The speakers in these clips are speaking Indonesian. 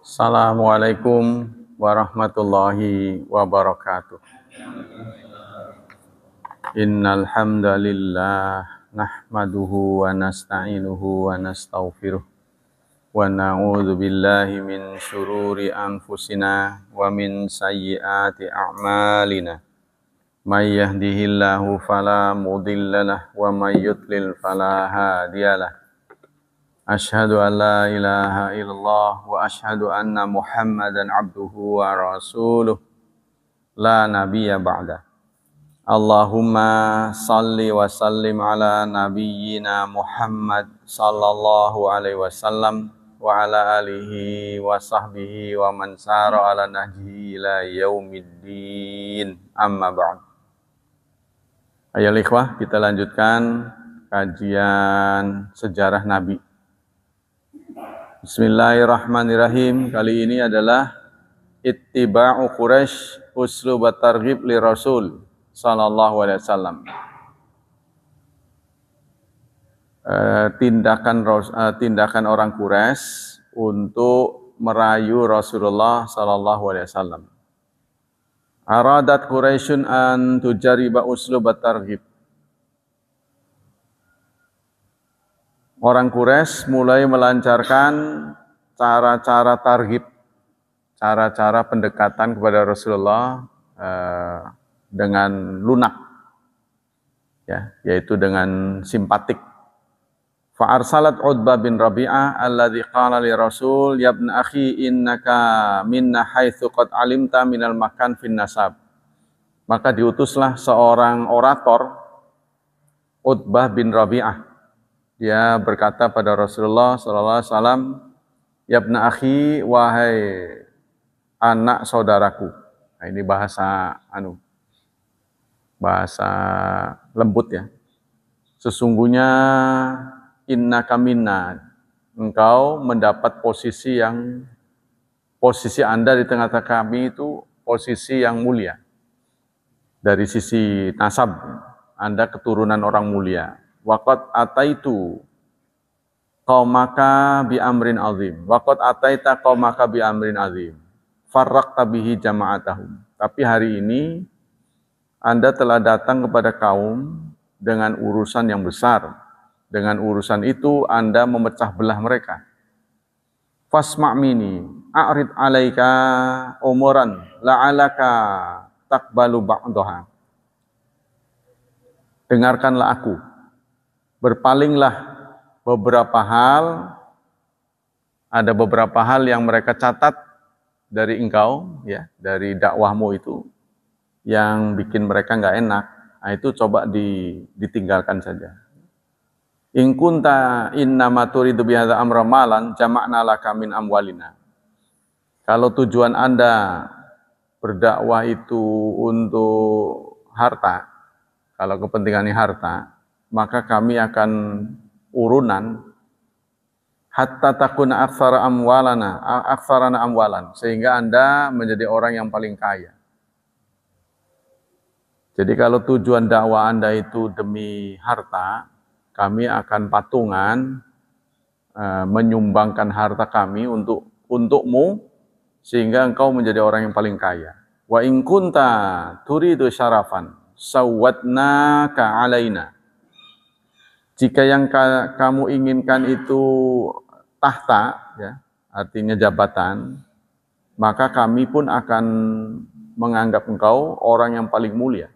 Assalamualaikum warahmatullahi wabarakatuh. Innal hamdalillah nahmaduhu wa nasta'inuhu wa nastaghfiruh wa na'udzu billahi min syururi anfusina wa min sayyiati a'malina. May yahdihillahu fala mudhillalah wa may yudlil fala hadiyalah. Asyhadu an la ilaha illallah wa asyhadu anna Muhammadan abduhu wa rasuluh la nabiyya ba'da. Allahumma salli wa sallim ala nabiyyina Muhammad sallallahu alaihi wasallam wa ala alihi wa sahbihi wa man sara ala nahjihi ila yaumiddin. Amma ba'd. Ayo ikhwah, kita lanjutkan kajian sejarah Nabi. Bismillahirrahmanirrahim. Kali ini adalah ittiba'u Quraisy uslub at-targhib li Rasul sallallahu alaihi wasallam. Tindakan orang Quraisy untuk merayu Rasulullah sallallahu alaihi wasallam. Aradat Quraisyun an tujariba uslub at-targhib. Orang Quraisy mulai melancarkan cara-cara targhib, cara-cara pendekatan kepada Rasulullah dengan lunak, ya, yaitu dengan simpatik. Fa'arsalat Utbah bin Rabi'ah alladzi qala li Rasul ya ibn akhi innaka minna haitsu qad alimta minal makan fin nasab. Maka diutuslah seorang orator, Utbah bin Rabi'ah. Dia berkata pada Rasulullah sallallahu alaihi wasallam, "Ya ibn akhi, wahai anak saudaraku." Nah, ini bahasa lembut ya. Sesungguhnya innaka minna, engkau mendapat posisi Anda di tengah-tengah kami itu posisi yang mulia. Dari sisi nasab, Anda keturunan orang mulia. Waqad ataitu qaumaka bi amrin azim. Waqad ataita qaumaka bi amrin azim. Farraqta bihi jama'atahum. Tapi hari ini Anda telah datang kepada kaum dengan urusan yang besar. Dengan urusan itu Anda memecah belah mereka. Fasma' mini a'rid 'alaika umuran la'alaka taqbalu ba'daha. Dengarkanlah aku. Berpalinglah beberapa hal, ada beberapa hal yang mereka catat dari engkau, ya, dari dakwahmu itu, yang bikin mereka nggak enak. Nah, itu coba ditinggalkan saja. In kunta innama turidu bihadza amra malan jama'na laka min amwalina. Kalau tujuan Anda berdakwah itu untuk harta, kalau kepentingannya harta, maka kami akan urunan hatta takuna aktsarana amwalan, sehingga Anda menjadi orang yang paling kaya. Jadi kalau tujuan dakwah Anda itu demi harta, kami akan patungan menyumbangkan harta kami untukmu, sehingga engkau menjadi orang yang paling kaya. Wa in kunta turidu syarafan sawwatnaka alaina. Jika yang kamu inginkan itu tahta, ya, artinya jabatan, maka kami pun akan menganggap engkau orang yang paling mulia.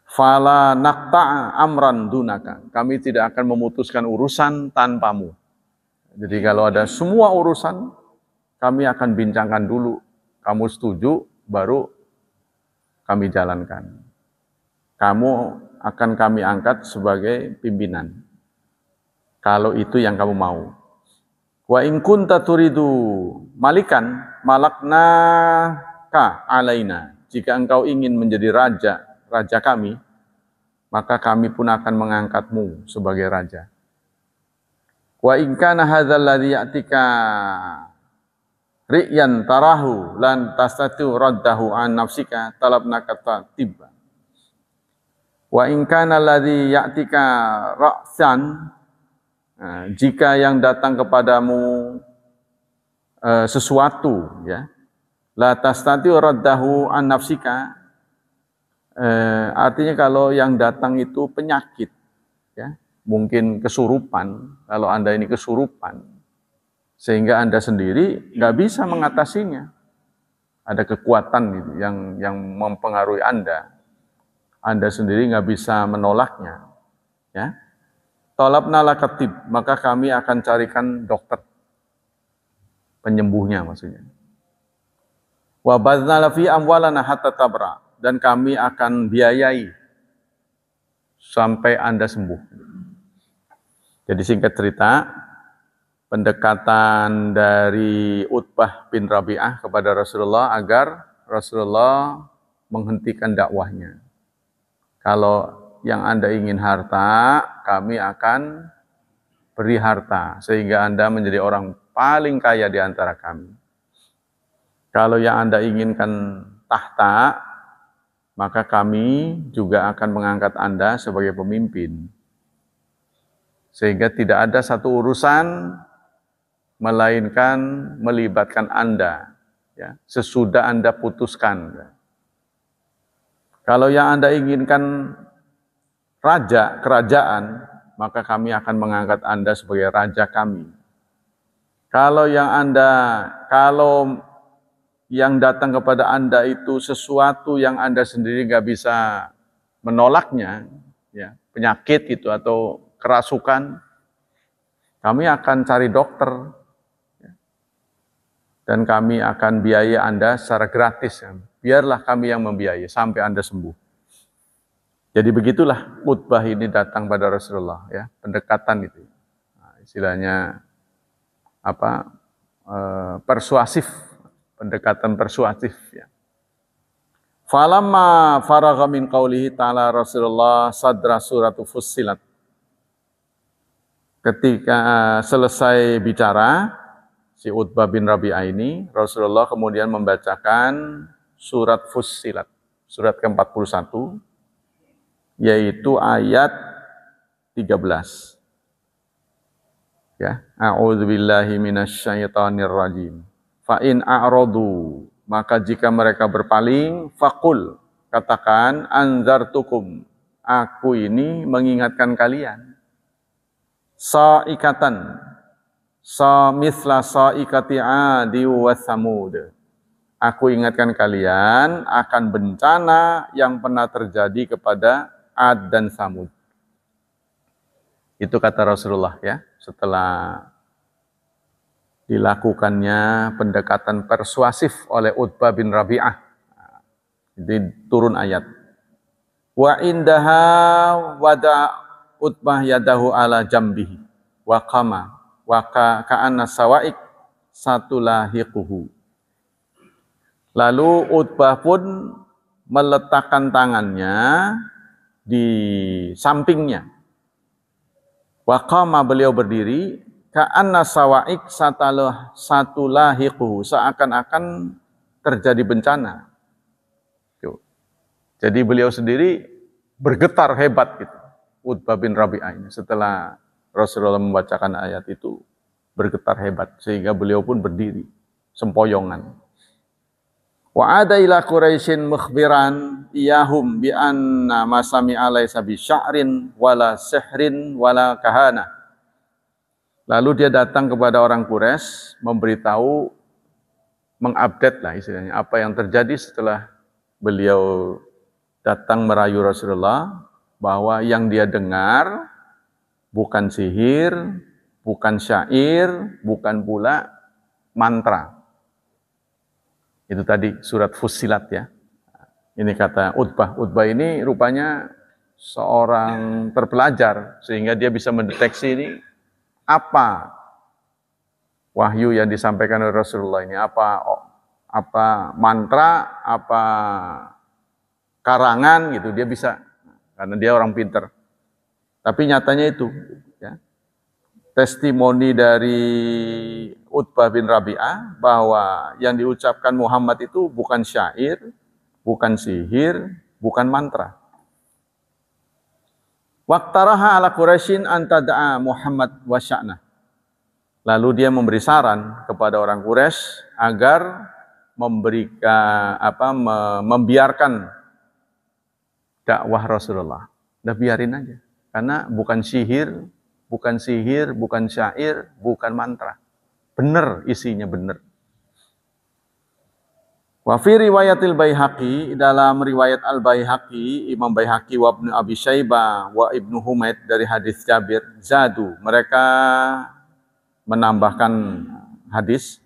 Fala naqta'a amran dunaka. Kami tidak akan memutuskan urusan tanpamu. Jadi kalau ada semua urusan, kami akan bincangkan dulu. Kamu setuju, baru kami jalankan. Kamu akan kami angkat sebagai pimpinan. Kalau itu yang kamu mau. Wa in kunta turidu malikan malaknaka alaina. Jika engkau ingin menjadi raja kami, maka kami pun akan mengangkatmu sebagai raja. Wa in kana hadzal ladzi ya'tika ri'yan tarahu lan tastatu raddahu an nafsika talabnaka tibba. Wa in kana alladhi ya'tika ra'san, jika yang datang kepadamu sesuatu, ya. La tastati raddahu an nafsika, artinya kalau yang datang itu penyakit, ya, mungkin kesurupan. Kalau Anda ini kesurupan, sehingga Anda sendiri nggak bisa mengatasinya. Ada kekuatan gitu, yang mempengaruhi Anda. Anda sendiri nggak bisa menolaknya, ya. Talabna lakatib, maka kami akan carikan dokter penyembuhnya maksudnya. Wa badzna fi amwalana hatta tabra, dan kami akan biayai sampai Anda sembuh. Jadi singkat cerita, pendekatan dari Utbah bin Rabi'ah kepada Rasulullah agar Rasulullah menghentikan dakwahnya. Kalau yang Anda ingin harta, kami akan beri harta sehingga Anda menjadi orang paling kaya di antara kami. Kalau yang Anda inginkan tahta, maka kami juga akan mengangkat Anda sebagai pemimpin. Sehingga tidak ada satu urusan melainkan melibatkan Anda, ya, sesudah Anda putuskan. Kalau yang Anda inginkan raja, kerajaan, maka kami akan mengangkat Anda sebagai raja kami. Kalau yang datang kepada Anda itu sesuatu yang Anda sendiri nggak bisa menolaknya, ya, penyakit gitu atau kerasukan, kami akan cari dokter, ya, dan kami akan biaya Anda secara gratis. Ya. Biarlah kami yang membiayai sampai Anda sembuh. Jadi begitulah Utbah ini datang pada Rasulullah, ya, pendekatan itu, nah, istilahnya apa? Persuasif. Pendekatan persuasif, ya. Falamma faragha min qaulihi ta'ala Rasulullah sadra suratu Fussilat. Ketika selesai bicara si Utbah bin Rabi'ah ini, Rasulullah kemudian membacakan surat Fussilat, surat ke-41, yaitu ayat 13. Ya, a'udzubillahi minasyaitonir rajim. Fa in a'radu, maka jika mereka berpaling, faqul, katakan, anzartukum, aku ini mengingatkan kalian. Sa'ikatan, mithla sa'ikati 'adi wa thamud. Aku ingatkan kalian akan bencana yang pernah terjadi kepada Ad dan Thamud. Itu kata Rasulullah, ya, setelah dilakukannya pendekatan persuasif oleh Utbah bin Rabi'ah. Jadi turun ayat. Wa indaha wada Utbah yadahu ala jambihi wa qama wa ka'anna sawaik satulahiquhu. Lalu Utbah pun meletakkan tangannya di sampingnya. Wa qama, beliau berdiri, ka'anna sawaik satulahiquhu, seakan-akan terjadi bencana. Jadi beliau sendiri bergetar hebat gitu. Utbah bin Rabi'ah ini setelah Rasulullah membacakan ayat itu bergetar hebat sehingga beliau pun berdiri sempoyongan. Wa ada ila Quraisyin mukhbiran iyahum bi anna ma sami'a laysa bi sya'rin wala sihrin wala kahana. Lalu dia datang kepada orang Quraisy memberitahu, mengupdate lah istilahnya apa yang terjadi setelah beliau datang merayu Rasulullah, bahwa yang dia dengar bukan sihir, bukan syair, bukan pula mantra. Itu tadi surat Fussilat, ya. Ini kata Utbah. Utbah ini rupanya seorang terpelajar sehingga dia bisa mendeteksi ini apa wahyu yang disampaikan oleh Rasulullah ini, apa mantra, apa karangan gitu, dia bisa, karena dia orang pinter. Tapi nyatanya itu, ya, testimoni dari Utbah bin Rabi'ah bahwa yang diucapkan Muhammad itu bukan syair, bukan sihir, bukan mantra. Waqtaraha ala Quraisyin an tad'a Muhammad wa sya'nah Lalu dia memberi saran kepada orang Quraisy agar membiarkan dakwah Rasulullah. Udah biarin aja. Karena bukan sihir, bukan syair, bukan mantra. Benar isinya, benar. Wa fi riwayatil Baihaqi, dalam riwayat Al-Baihaqi, Imam Baihaqi wa Ibnu Abi Syaibah wa Ibnu Humaid dari hadis Jabir, zadu, mereka menambahkan hadis,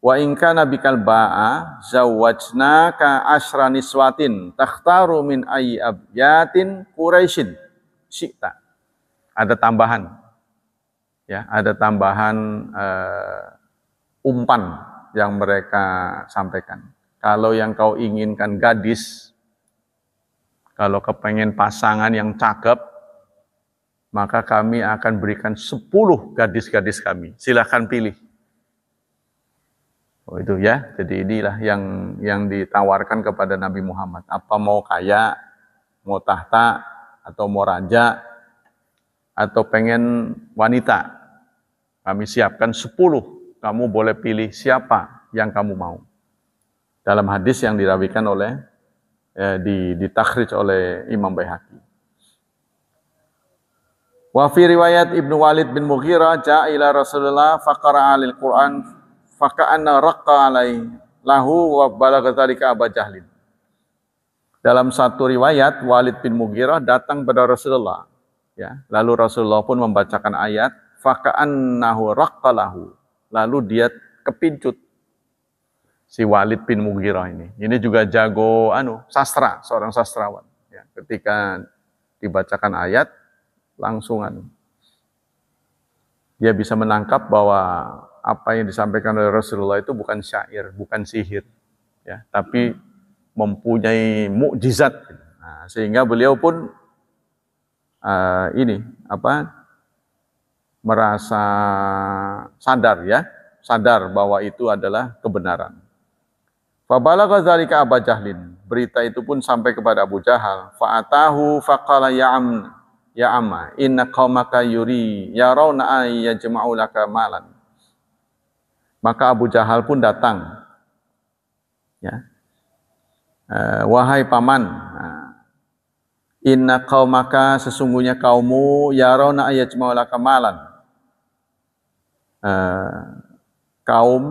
wa in kana bikal ba'a zawwajnaka asyra niswatin takhtaru min ayyi abyatin Quraisyin syi'ta. Ada tambahan. Ya, ada tambahan umpan yang mereka sampaikan. Kalau yang kau inginkan gadis, kalau kepengen pasangan yang cakep, maka kami akan berikan 10 gadis-gadis kami. Silahkan pilih. Oh itu ya, jadi inilah yang ditawarkan kepada Nabi Muhammad. Apa mau kaya, mau tahta, atau mau raja, atau pengen wanita. Kami siapkan 10. Kamu boleh pilih siapa yang kamu mau. Dalam hadis yang dirawikan oleh ditakhrij oleh Imam Baihaqi. Wa fi riwayat Ibnu Walid bin Mughirah ja'a ila Rasulullah faqara'a lil Qur'an faka'anna raqqa alai lahu wa balagha dzalika Abu Jahlin. Dalam satu riwayat Walid bin Mughirah datang pada Rasulullah, ya. Lalu Rasulullah pun membacakan ayat faka'annahu raqqa lahu. Lalu dia kepincut. Si Walid bin Mughirah ini juga jago sastra, seorang sastrawan. Ya, ketika dibacakan ayat, langsung dia bisa menangkap bahwa apa yang disampaikan oleh Rasulullah itu bukan syair, bukan sihir, ya, tapi mempunyai mukjizat. Nah, sehingga beliau pun merasa sadar bahwa itu adalah kebenaran. Fabalagha dzalika Abu Jahlin. Berita itu pun sampai kepada Abu Jahal. Fa'atahu faqala ya amma inna qaumaka yarawna ay yajma'u laka malan. Maka Abu Jahal pun datang. Ya. Wahai paman, inna qaumaka, sesungguhnya kaummu, yarawna ay yajma'u laka malan. Kaum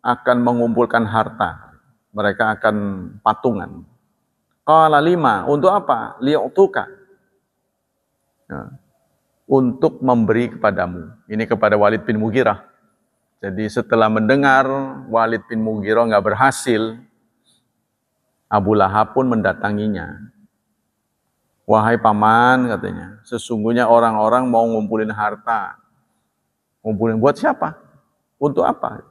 akan mengumpulkan harta. Mereka akan patungan. Qala lima, untuk apa? Li'utuka. Ya. Untuk memberi kepadamu. Ini kepada Walid bin Mughirah. Jadi setelah mendengar Walid bin Mughirah nggak berhasil, Abu Lahab pun mendatanginya. Wahai paman, katanya, sesungguhnya orang-orang mau ngumpulin harta. Ngumpulin buat siapa? Untuk apa?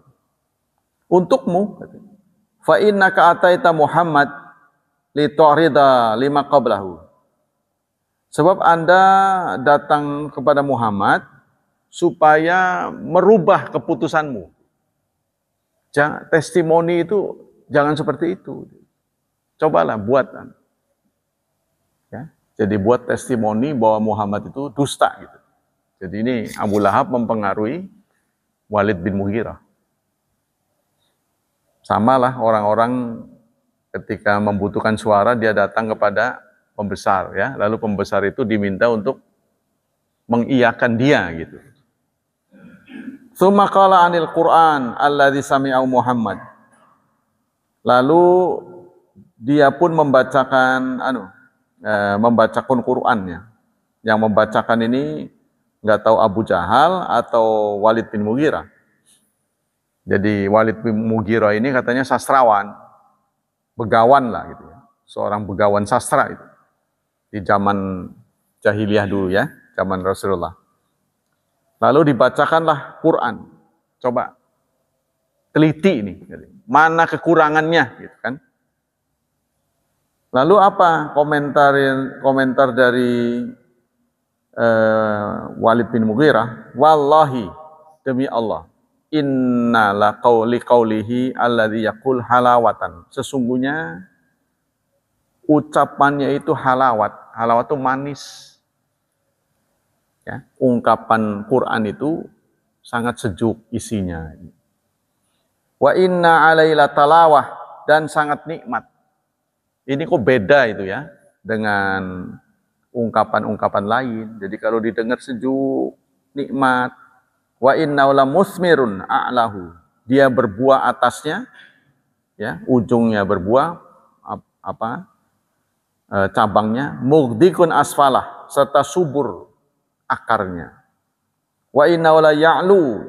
Untukmu, katanya. Fa innaka ataita Muhammad li tu'rida lima qablahu. Sebab Anda datang kepada Muhammad supaya merubah keputusanmu. Testimoni itu jangan seperti itu. Cobalah buat. Ya, jadi buat testimoni bahwa Muhammad itu dusta gitu. Jadi ini Abu Lahab mempengaruhi Walid bin Mughirah. Samalah orang-orang ketika membutuhkan suara, dia datang kepada pembesar, ya. Lalu pembesar itu diminta untuk mengiyakan dia gitu. Tsumma qala 'anil Qur'an alladzi sami'ahu Muhammad. Lalu dia pun membacakan membacakan Qur'annya. Yang membacakan ini nggak tahu Abu Jahal atau Walid bin Mughirah. Jadi Walid bin Mughirah ini katanya sastrawan, begawan lah gitu ya. Seorang begawan sastra itu. Di zaman jahiliyah dulu ya, zaman Rasulullah. Lalu dibacakanlah Quran. Coba teliti ini, mana kekurangannya gitu kan. Lalu apa komentar dari Walid bin Mughirah? Wallahi, demi Allah, inna la qaulihi alladzi yaqul halawatan. Sesungguhnya ucapannya itu halawat. Halawat itu manis. Ya, ungkapan Quran itu sangat sejuk isinya. Wa inna alaila talawah, dan sangat nikmat. Ini kok beda itu ya dengan ungkapan-ungkapan lain. Jadi kalau didengar sejuk, nikmat. Wa inna la musmirun a'lahu, dia berbuah atasnya, ya, ujungnya berbuah, cabangnya, mughdikun asfalah, serta subur akarnya. Wa inna la ya'lu,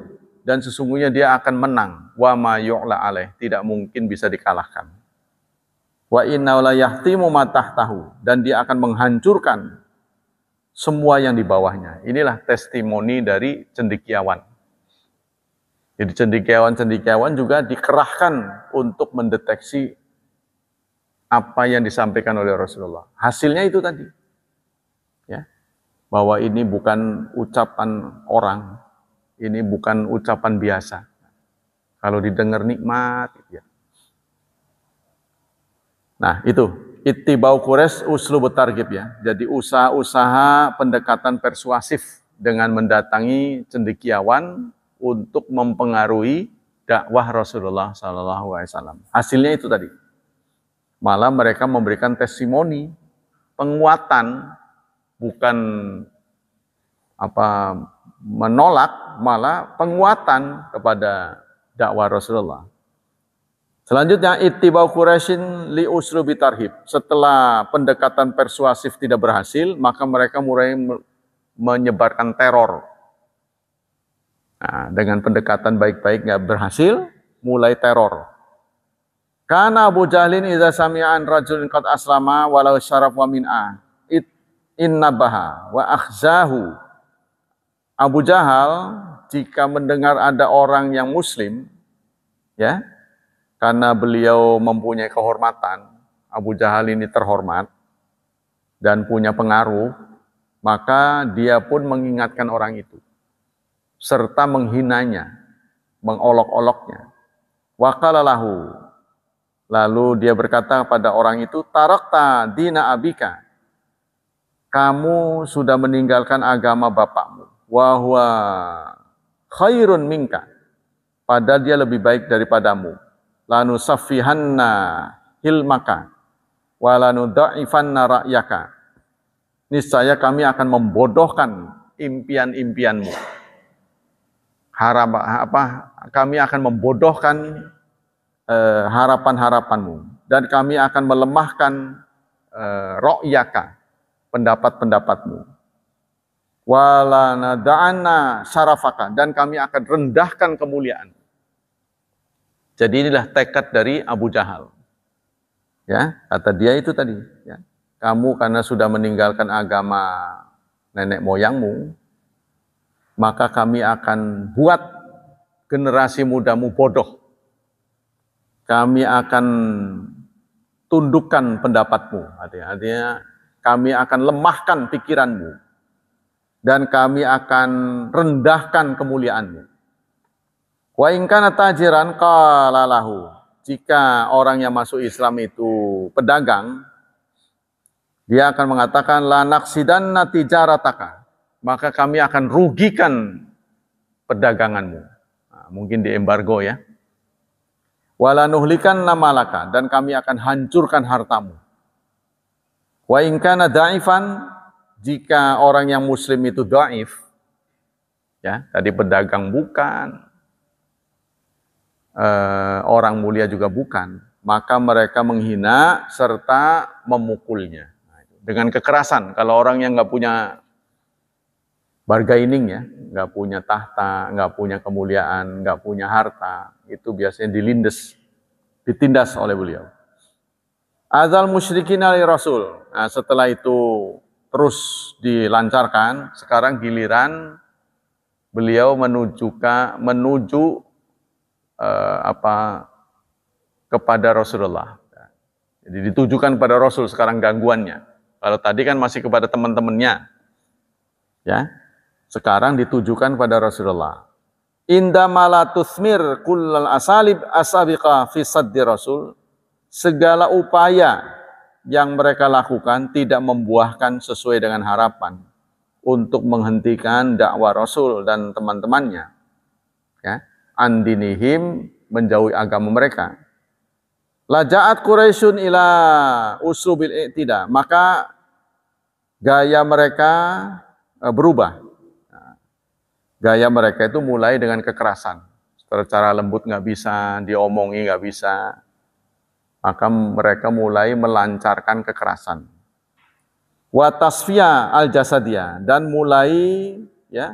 dan sesungguhnya dia akan menang. Wa ma yu'la alaih, tidak mungkin bisa dikalahkan. Wa inna la yahtimu ma tahtahu, dan dia akan menghancurkan semua yang di bawahnya. Inilah testimoni dari cendekiawan. Jadi cendekiawan juga dikerahkan untuk mendeteksi apa yang disampaikan oleh Rasulullah. Hasilnya itu tadi, ya, bahwa ini bukan ucapan orang, ini bukan ucapan biasa. Kalau didengar nikmat, ya. Nah, itu ittibau Quraisy uslubut targhib, ya. Jadi usaha-usaha pendekatan persuasif dengan mendatangi cendekiawan untuk mempengaruhi dakwah Rasulullah SAW. Hasilnya itu tadi. Malah mereka memberikan testimoni, penguatan, bukan menolak, malah penguatan kepada dakwah Rasulullah. Selanjutnya, ittibau Quraisyin li uslubi tarhib. Setelah pendekatan persuasif tidak berhasil, maka mereka mulai menyebarkan teror. Nah, dengan pendekatan baik-baik nggak berhasil, mulai teror. Karena Abu Jahlin idza sami'an rajulin qad aslama walau syaraf wa min'a innabaha wa akhzahu. Abu Jahal jika mendengar ada orang yang muslim, ya, karena beliau mempunyai kehormatan, Abu Jahal ini terhormat dan punya pengaruh, maka dia pun mengingatkan orang itu serta menghinanya, mengolok-oloknya. Wa qala lahu, lalu dia berkata pada orang itu, tarakta dina abika, kamu sudah meninggalkan agama bapakmu, wa huwa khairun minka, padahal dia lebih baik daripadamu. Lanu saffihanna hilmaka, wa lanu da'ifanna ra'yaka, niscaya kami akan membodohkan impian-impianmu. Kami akan membodohkan harapan-harapanmu, dan kami akan melemahkan ra'yaka, pendapat-pendapatmu. Wala nada'anna syarafaka, dan kami akan rendahkan kemuliaan. Jadi inilah tekad dari Abu Jahal. Ya, kata dia itu tadi, ya. Kamu karena sudah meninggalkan agama nenek moyangmu, maka kami akan buat generasi mudamu bodoh. Kami akan tundukkan pendapatmu. Artinya kami akan lemahkan pikiranmu. Dan kami akan rendahkan kemuliaanmu. Wa in kana tajiran qala lahu. Jika orang yang masuk Islam itu pedagang, dia akan mengatakan la naqsidanna tijarataka, maka kami akan rugikan perdaganganmu. Nah, mungkin diembargo, ya. Wala nuhlikanna malaka, dan kami akan hancurkan hartamu. Wa in kana da'ifan, jika orang yang muslim itu dhaif, ya, tadi pedagang bukan, orang mulia juga bukan, maka mereka menghina serta memukulnya. Dengan kekerasan. Kalau orang yang nggak punya bargaining, ya, nggak punya tahta, nggak punya kemuliaan, nggak punya harta, itu biasanya ditindas oleh beliau. Azal musyrikin ali Rasul. Nah, setelah itu terus dilancarkan, sekarang giliran beliau menuju kepada Rasulullah. Jadi ditujukan pada Rasul sekarang gangguannya. Kalau tadi kan masih kepada teman-temannya, ya. Sekarang ditujukan pada Rasulullah. Indama la tusmir kullal asalib asabiqa fi saddi Rasul. Segala upaya yang mereka lakukan tidak membuahkan sesuai dengan harapan untuk menghentikan dakwah Rasul dan teman-temannya. ya, andinihim, menjauhi agama mereka. Laja'at Quraisyun ila uslubil i'tida, maka gaya mereka berubah. Gaya mereka itu mulai dengan kekerasan. Secara lembut nggak bisa, diomongi nggak bisa. Maka mereka mulai melancarkan kekerasan. Wa tasfiya al-jasadiyah, dan mulai ya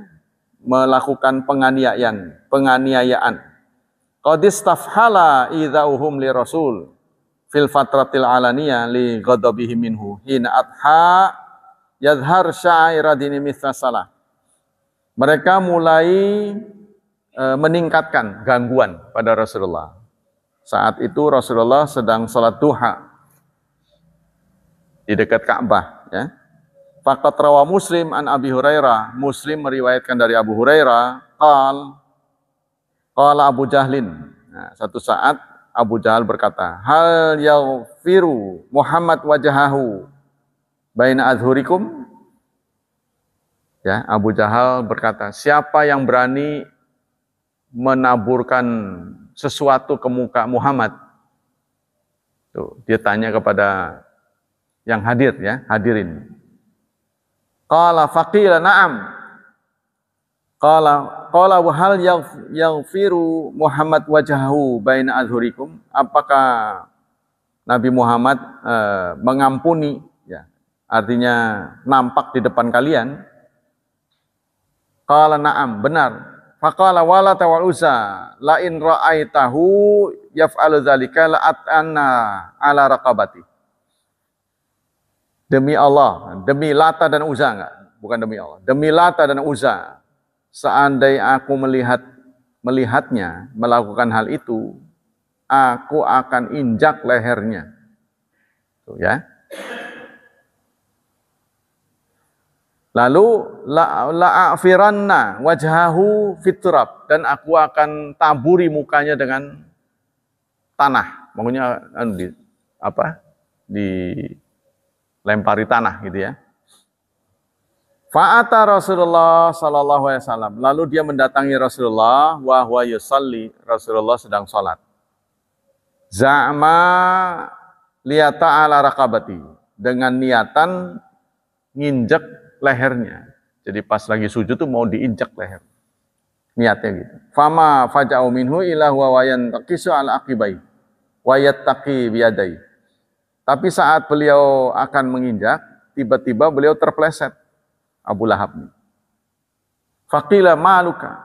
melakukan penganiayaan. Qad istafhala idzauhum li rasul fil fatratil alaniyah li ghadabihi minhu hina adha yadhhar sya'ira dini mithla salah. Mereka mulai meningkatkan gangguan pada Rasulullah. Saat itu Rasulullah sedang salat duha di dekat Ka'bah, ya. Faqat rawa Muslim an Abi Hurairah, Muslim meriwayatkan dari Abu Hurairah, qala Abu Jahlin. Nah, satu saat Abu Jahal berkata, hal yaghfiru Muhammad wajahahu baina adhurikum? Ya, Abu Jahal berkata, siapa yang berani menaburkan sesuatu ke muka Muhammad? Tuh, dia tanya kepada yang hadir, ya, hadirin. Qala faqila na'am. Qala wa hal yaghfiru Muhammad wajahahu baina adhurikum? Apakah Nabi Muhammad mengampuni, ya, artinya nampak di depan kalian? Qala na'am, benar. Faqala wala tawal uza la in ra'aitahu yaf'alu dzalika la'at'anna ala raqabati. Demi Allah, demi Lata dan Uzza, enggak, bukan demi Allah. Demi Lata dan Uzza, seandainya aku melihatnya melakukan hal itu, aku akan injak lehernya. Tuh, ya. Lalu la'afiranna wajhahu fitrab, dan aku akan taburi mukanya dengan tanah. Maksudnya dilempari tanah gitu, ya. Fa'ata Rasulullah sallallahu alaihi wasallam. Lalu dia mendatangi Rasulullah wa huwa yusalli, Rasulullah sedang salat. Za'ma liyata ala raqabati, dengan niatan nginjek lehernya. Jadi pas lagi sujud tuh mau diinjak leher. Niatnya gitu. Fama faja'u minhu ila huwa yantaqisu ala aqibai wa yattaqi biyadai. Tapi saat beliau akan menginjak, tiba-tiba beliau terpleset, Abu Lahab. Faqila malaka,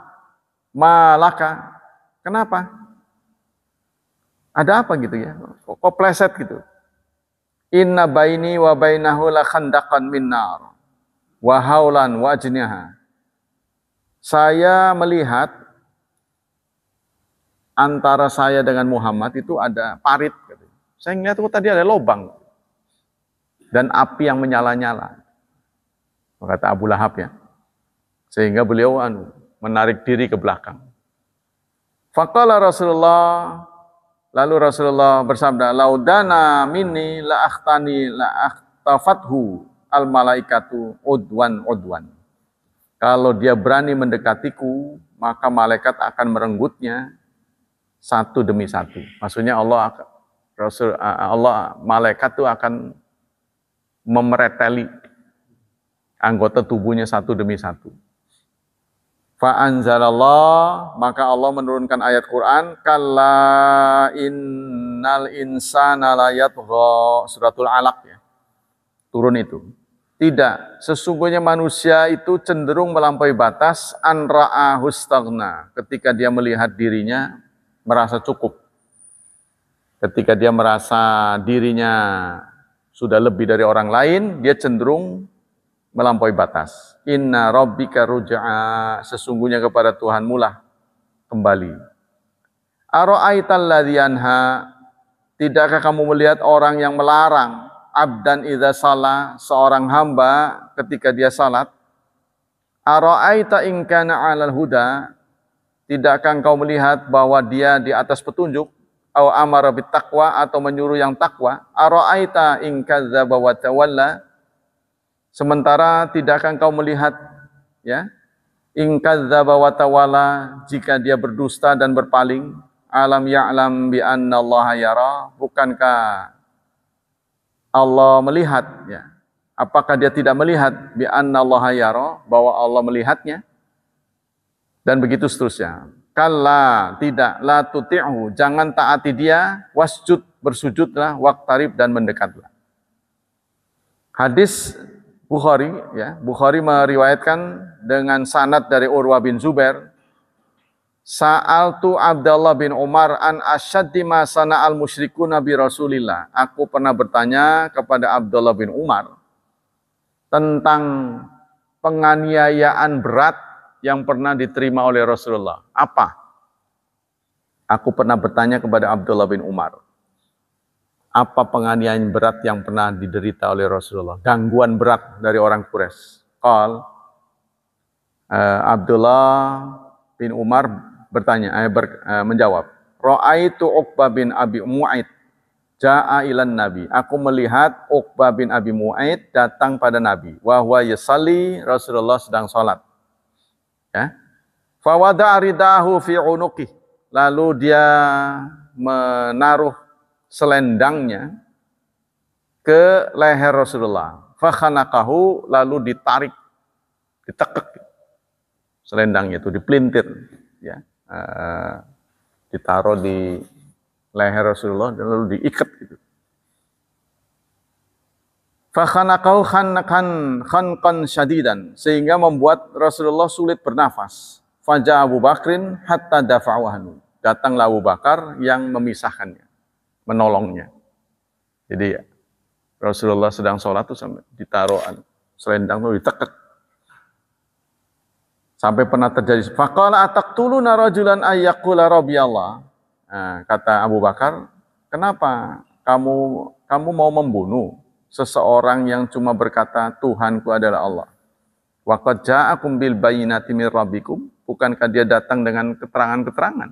kenapa? Ada apa gitu, ya? Kok pleset gitu? Inna baini wa bainahu la khandaqan min nar wa haulan wa ajniha. Saya melihat antara saya dengan Muhammad itu ada parit. Saya ngeliat tuh tadi ada lubang dan api yang menyala-nyala. Kata Abu Lahab, ya. Sehingga beliau menarik diri ke belakang. Faqala Rasulullah, lalu Rasulullah bersabda, laudana minni la akhtafathu al malaikatu udwan. Kalau dia berani mendekatiku, maka malaikat akan merenggutnya satu demi satu. Maksudnya malaikat itu akan memereteli anggota tubuhnya satu demi satu. Fa'anzalallah, maka Allah menurunkan ayat Quran, kalla innal insana la yatgha, suratul Alaq, ya. Turun itu. Tidak, sesungguhnya manusia itu cenderung melampaui batas, an ra'ahu staghna, ketika dia melihat dirinya merasa cukup. Ketika dia merasa dirinya sudah lebih dari orang lain, dia cenderung melampaui batas. Inna rabbika ruj'a, sesungguhnya kepada Tuhanmu lah kembali. Ara'aital ladzi yanha, tidakkah kamu melihat orang yang melarang abdan idza shalla, seorang hamba ketika dia salat? Ara'aita in kana 'alal huda, tidakkah engkau melihat bahwa dia di atas petunjuk? Au amara bit taqwa, atau menyuruh yang takwa? Ara'aita in kadzdzaba wa tawalla, sementara tidakkah engkau melihat, ya, In kadzdzaba wa tawalla, jika dia berdusta dan berpaling, alam ya'lam bi anna Allah yara, bukankah Allah melihat, ya? Apakah dia tidak melihat bi anna Allah yara, bahwa Allah melihatnya? Dan begitu seterusnya. Kalla, tidak, la tuti'hu, jangan taati dia, wasjud, bersujudlah, waqtarib, dan mendekatlah. Hadis Bukhari, ya, Bukhari meriwayatkan dengan sanad dari Urwah bin Zubair, Sa'altu Abdullah bin Umar an asyaddi ma sana'al musyrikuna bi Rasulillah. Aku pernah bertanya kepada Abdullah bin Umar tentang penganiayaan berat yang pernah diterima oleh Rasulullah. Apa? Aku pernah bertanya kepada Abdullah bin Umar. Apa penganiayaan berat yang pernah diderita oleh Rasulullah? Gangguan berat dari orang Quraisy. Abdullah bin Umar menjawab, Ra'aitu Uqbah bin Abi Mu'aid ja'a ilan Nabi. Aku melihat Uqbah bin Abi Mu'aid datang pada Nabi. Wa huwa yusalli, Rasulullah sedang salat. Ya. Fa wada'a ridahu fi unuqih. Lalu dia menaruh selendangnya ke leher Rasulullah. Fa khanaqahu, lalu ditarik, ditekek selendangnya itu, dipelintir, ya. Ditaruh di leher Rasulullah dan lalu diikat gitu. Fa khanaqahu khanqan syadidan, sehingga membuat Rasulullah sulit bernafas. Faja Abu Bakrin hatta dafa'u anhu. Datanglah Abu Bakar yang memisahkannya, menolongnya. Jadi Rasulullah sedang sholat tuh sampai ditaruh selendang tuh ditekek. Sampai pernah terjadi, faqala ataqtuluna rajulan ayyaqula rabbiyallah. Nah, kata Abu Bakar, kenapa kamu mau membunuh seseorang yang cuma berkata Tuhanku adalah Allah? Wa qad ja'akum bil bayyinati mir rabbikum, bukankah dia datang dengan keterangan-keterangan?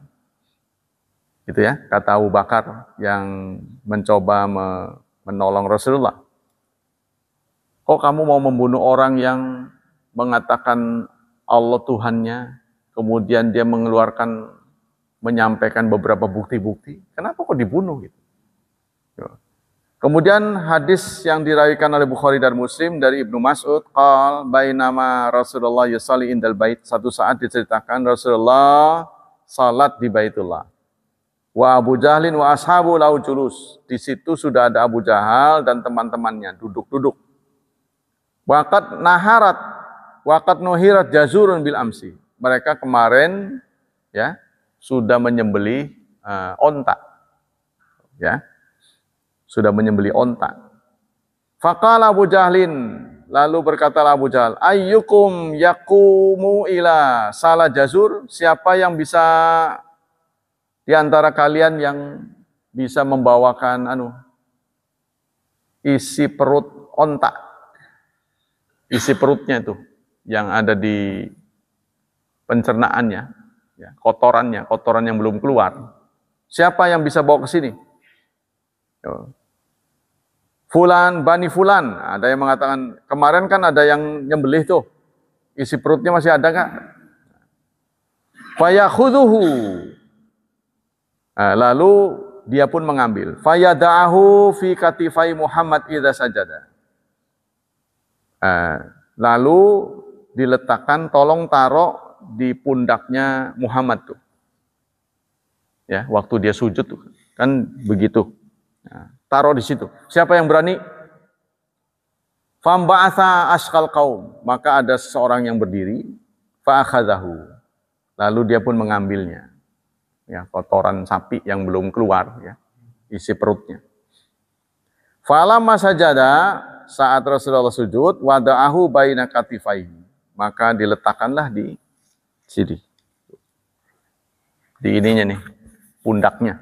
Gitu ya, kata Abu Bakar yang mencoba menolong Rasulullah. Kok kamu mau membunuh orang yang mengatakan Allah Tuhannya, kemudian dia menyampaikan beberapa bukti-bukti? Kenapa kok dibunuh gitu? Kemudian hadis yang dirawikan oleh Bukhari dan Muslim dari Ibnu Mas'ud, qal bainama Rasulullah yusalli indal bait, satu saat diceritakan Rasulullah salat di Baitullah. Wa Abu Jahlin wa ashabu lau julus. Di situ sudah ada Abu Jahal dan teman-temannya duduk-duduk. Waqat nuhirat jazurun bil amsi. Mereka kemarin, ya, sudah menyembelih onta. Ya. Sudah menyembelih onta. Faqala Abu Jahlin, lalu berkatalah Abu Jahal, ayyukum yaqumu ila salah jazur? Siapa yang bisa di antara kalian yang bisa membawakan isi perut onta, isi perutnya itu yang ada di pencernaannya, ya, kotoran yang belum keluar. Siapa yang bisa bawa ke sini? Fulan, Bani Fulan. Ada yang mengatakan, kemarin kan ada yang nyembelih tuh, isi perutnya masih ada nggak? Fayakhudhuhu. Lalu dia pun mengambil. Fayada'ahu fi katifai Muhammad idza sajada. Lalu diletakkan, tolong taruh di pundaknya Muhammad tuh. Ya, waktu dia sujud tuh. Kan begitu. Taruh di situ. Siapa yang berani? Famba'atha ashqal qaum. Maka ada seseorang yang berdiri, fa'akhadhahu. Lalu dia pun mengambilnya. Ya, kotoran sapi yang belum keluar, ya, isi perutnya. Falamma sajada, saat Rasulullah sujud, wada'ahu baina katifaihi, maka diletakkanlah di sini, di ininya nih, pundaknya.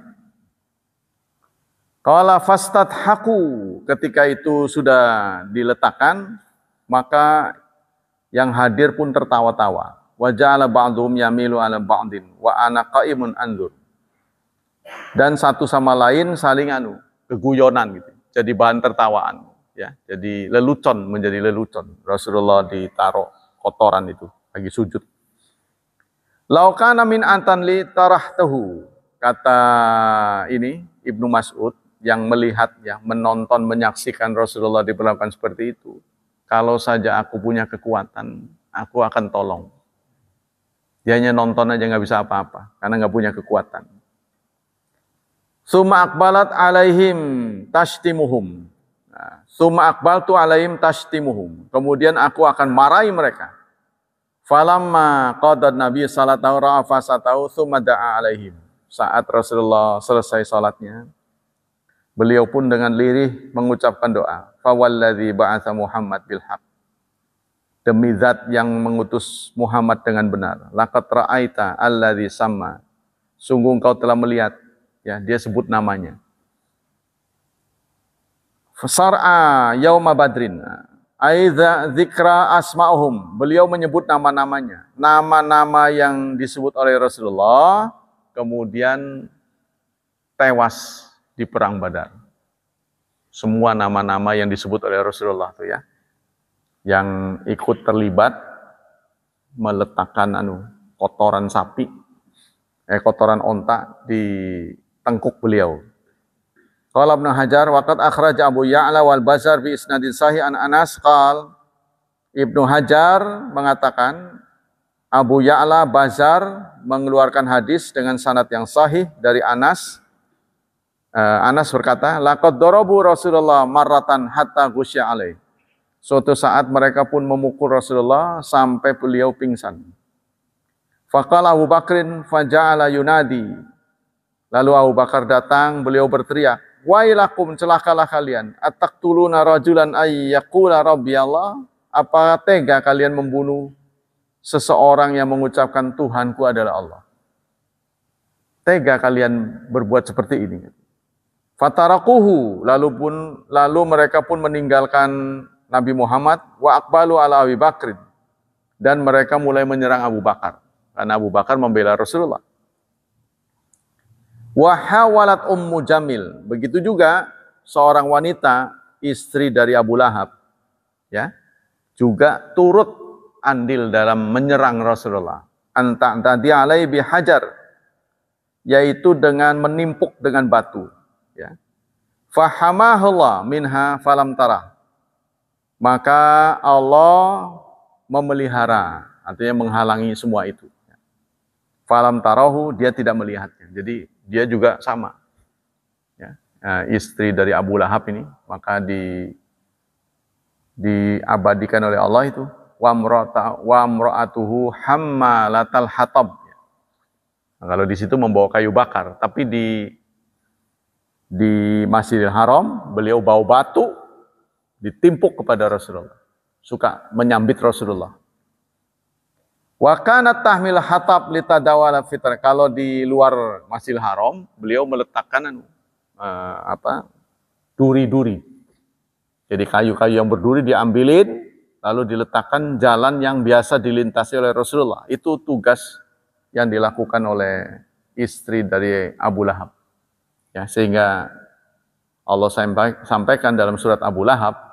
Qala fastadhaku, ketika itu sudah diletakkan, maka yang hadir pun tertawa-tawa. Wa ja'ala ba'dhum yamilu 'ala ba'din wa ana qa'imun anzur. Dan satu sama lain saling keguyonan gitu. Jadi bahan tertawaan, ya. Jadi menjadi lelucon. Rasulullah ditaruh kotoran itu lagi sujud. Lau kana min antan li tarahtahu. Kata ini Ibnu Mas'ud yang melihat, ya, menonton, menyaksikan Rasulullah diperlakukan seperti itu. Kalau saja aku punya kekuatan, aku akan tolong. Dia hanya nonton aja, nggak bisa apa-apa karena nggak punya kekuatan. Summa akbalat alaihim tashtimuhum. Summa akbaltu alaihim tashtimuhum. Kemudian aku akan marahi mereka. Falamma qadad Nabi sallallahu alaihi wasallam summa da'a alaihim. Saat Rasulullah selesai salatnya, beliau pun dengan lirih mengucapkan doa. Fawalladzi ba'atsa Muhammad bil haqq. Demi zat yang mengutus Muhammad dengan benar. Laqad ra'aita alladzi samma. Sungguh engkau telah melihat, ya, dia sebut namanya. Fasar'a yauma badrin. Aiza dzikra asma'uhum. Beliau menyebut nama-namanya. Nama-nama yang disebut oleh Rasulullah kemudian tewas di perang Badar. Semua nama-nama yang disebut oleh Rasulullah tuh, ya, yang ikut terlibat meletakkan kotoran sapi, kotoran onta di tengkuk beliau. Qala Ibnu Hajar waqad akhraja Abu Ya'la wal Bazar bi isnadin sahih an Anas qal. Ibnu Hajar mengatakan Abu Ya'la Bazar mengeluarkan hadis dengan sanad yang sahih dari Anas. Anas berkata, laqad darabu Rasulullah marratan hatta ghusya alaih. Suatu saat mereka pun memukul Rasulullah sampai beliau pingsan. Faqala Abu Bakrin faja'ala yunadi. Lalu Abu Bakar datang, beliau berteriak, wailakum, celakalah kalian, ataqtuluna rajulan ay yaqula rabbi Allah. Apa tega kalian membunuh seseorang yang mengucapkan Tuhanku adalah Allah? Tega kalian berbuat seperti ini. Fatarakuhu, lalu mereka pun meninggalkan Nabi Muhammad, wa aqbalu ala Abi Bakrin, dan mereka mulai menyerang Abu Bakar karena Abu Bakar membela Rasulullah. Wa hawalat Ummu Jamil, begitu juga seorang wanita istri dari Abu Lahab, ya, juga turut andil dalam menyerang Rasulullah. Anta dia alai bihajar, yaitu dengan menimpuk dengan batu, ya. Fahamahullah minha falam tara. Maka Allah memelihara, artinya menghalangi semua itu. Falam tarahu, dia tidak melihatnya. Jadi dia juga sama, ya, istri dari Abu Lahab ini, maka diabadikan oleh Allah itu wa mra'atuhu hammalatal hatab. Nah, kalau di situ membawa kayu bakar, tapi di Masjidil Haram beliau bawa batu ditimpuk kepada Rasulullah, suka menyambit Rasulullah. Wa kanat tahmil hatab litadawala fitr. Kalau di luar Masjidil Haram beliau meletakkan duri-duri. Jadi kayu-kayu yang berduri diambilin lalu diletakkan jalan yang biasa dilintasi oleh Rasulullah. Itu tugas yang dilakukan oleh istri dari Abu Lahab. Ya, sehingga Allah sampaikan dalam surat Abu Lahab,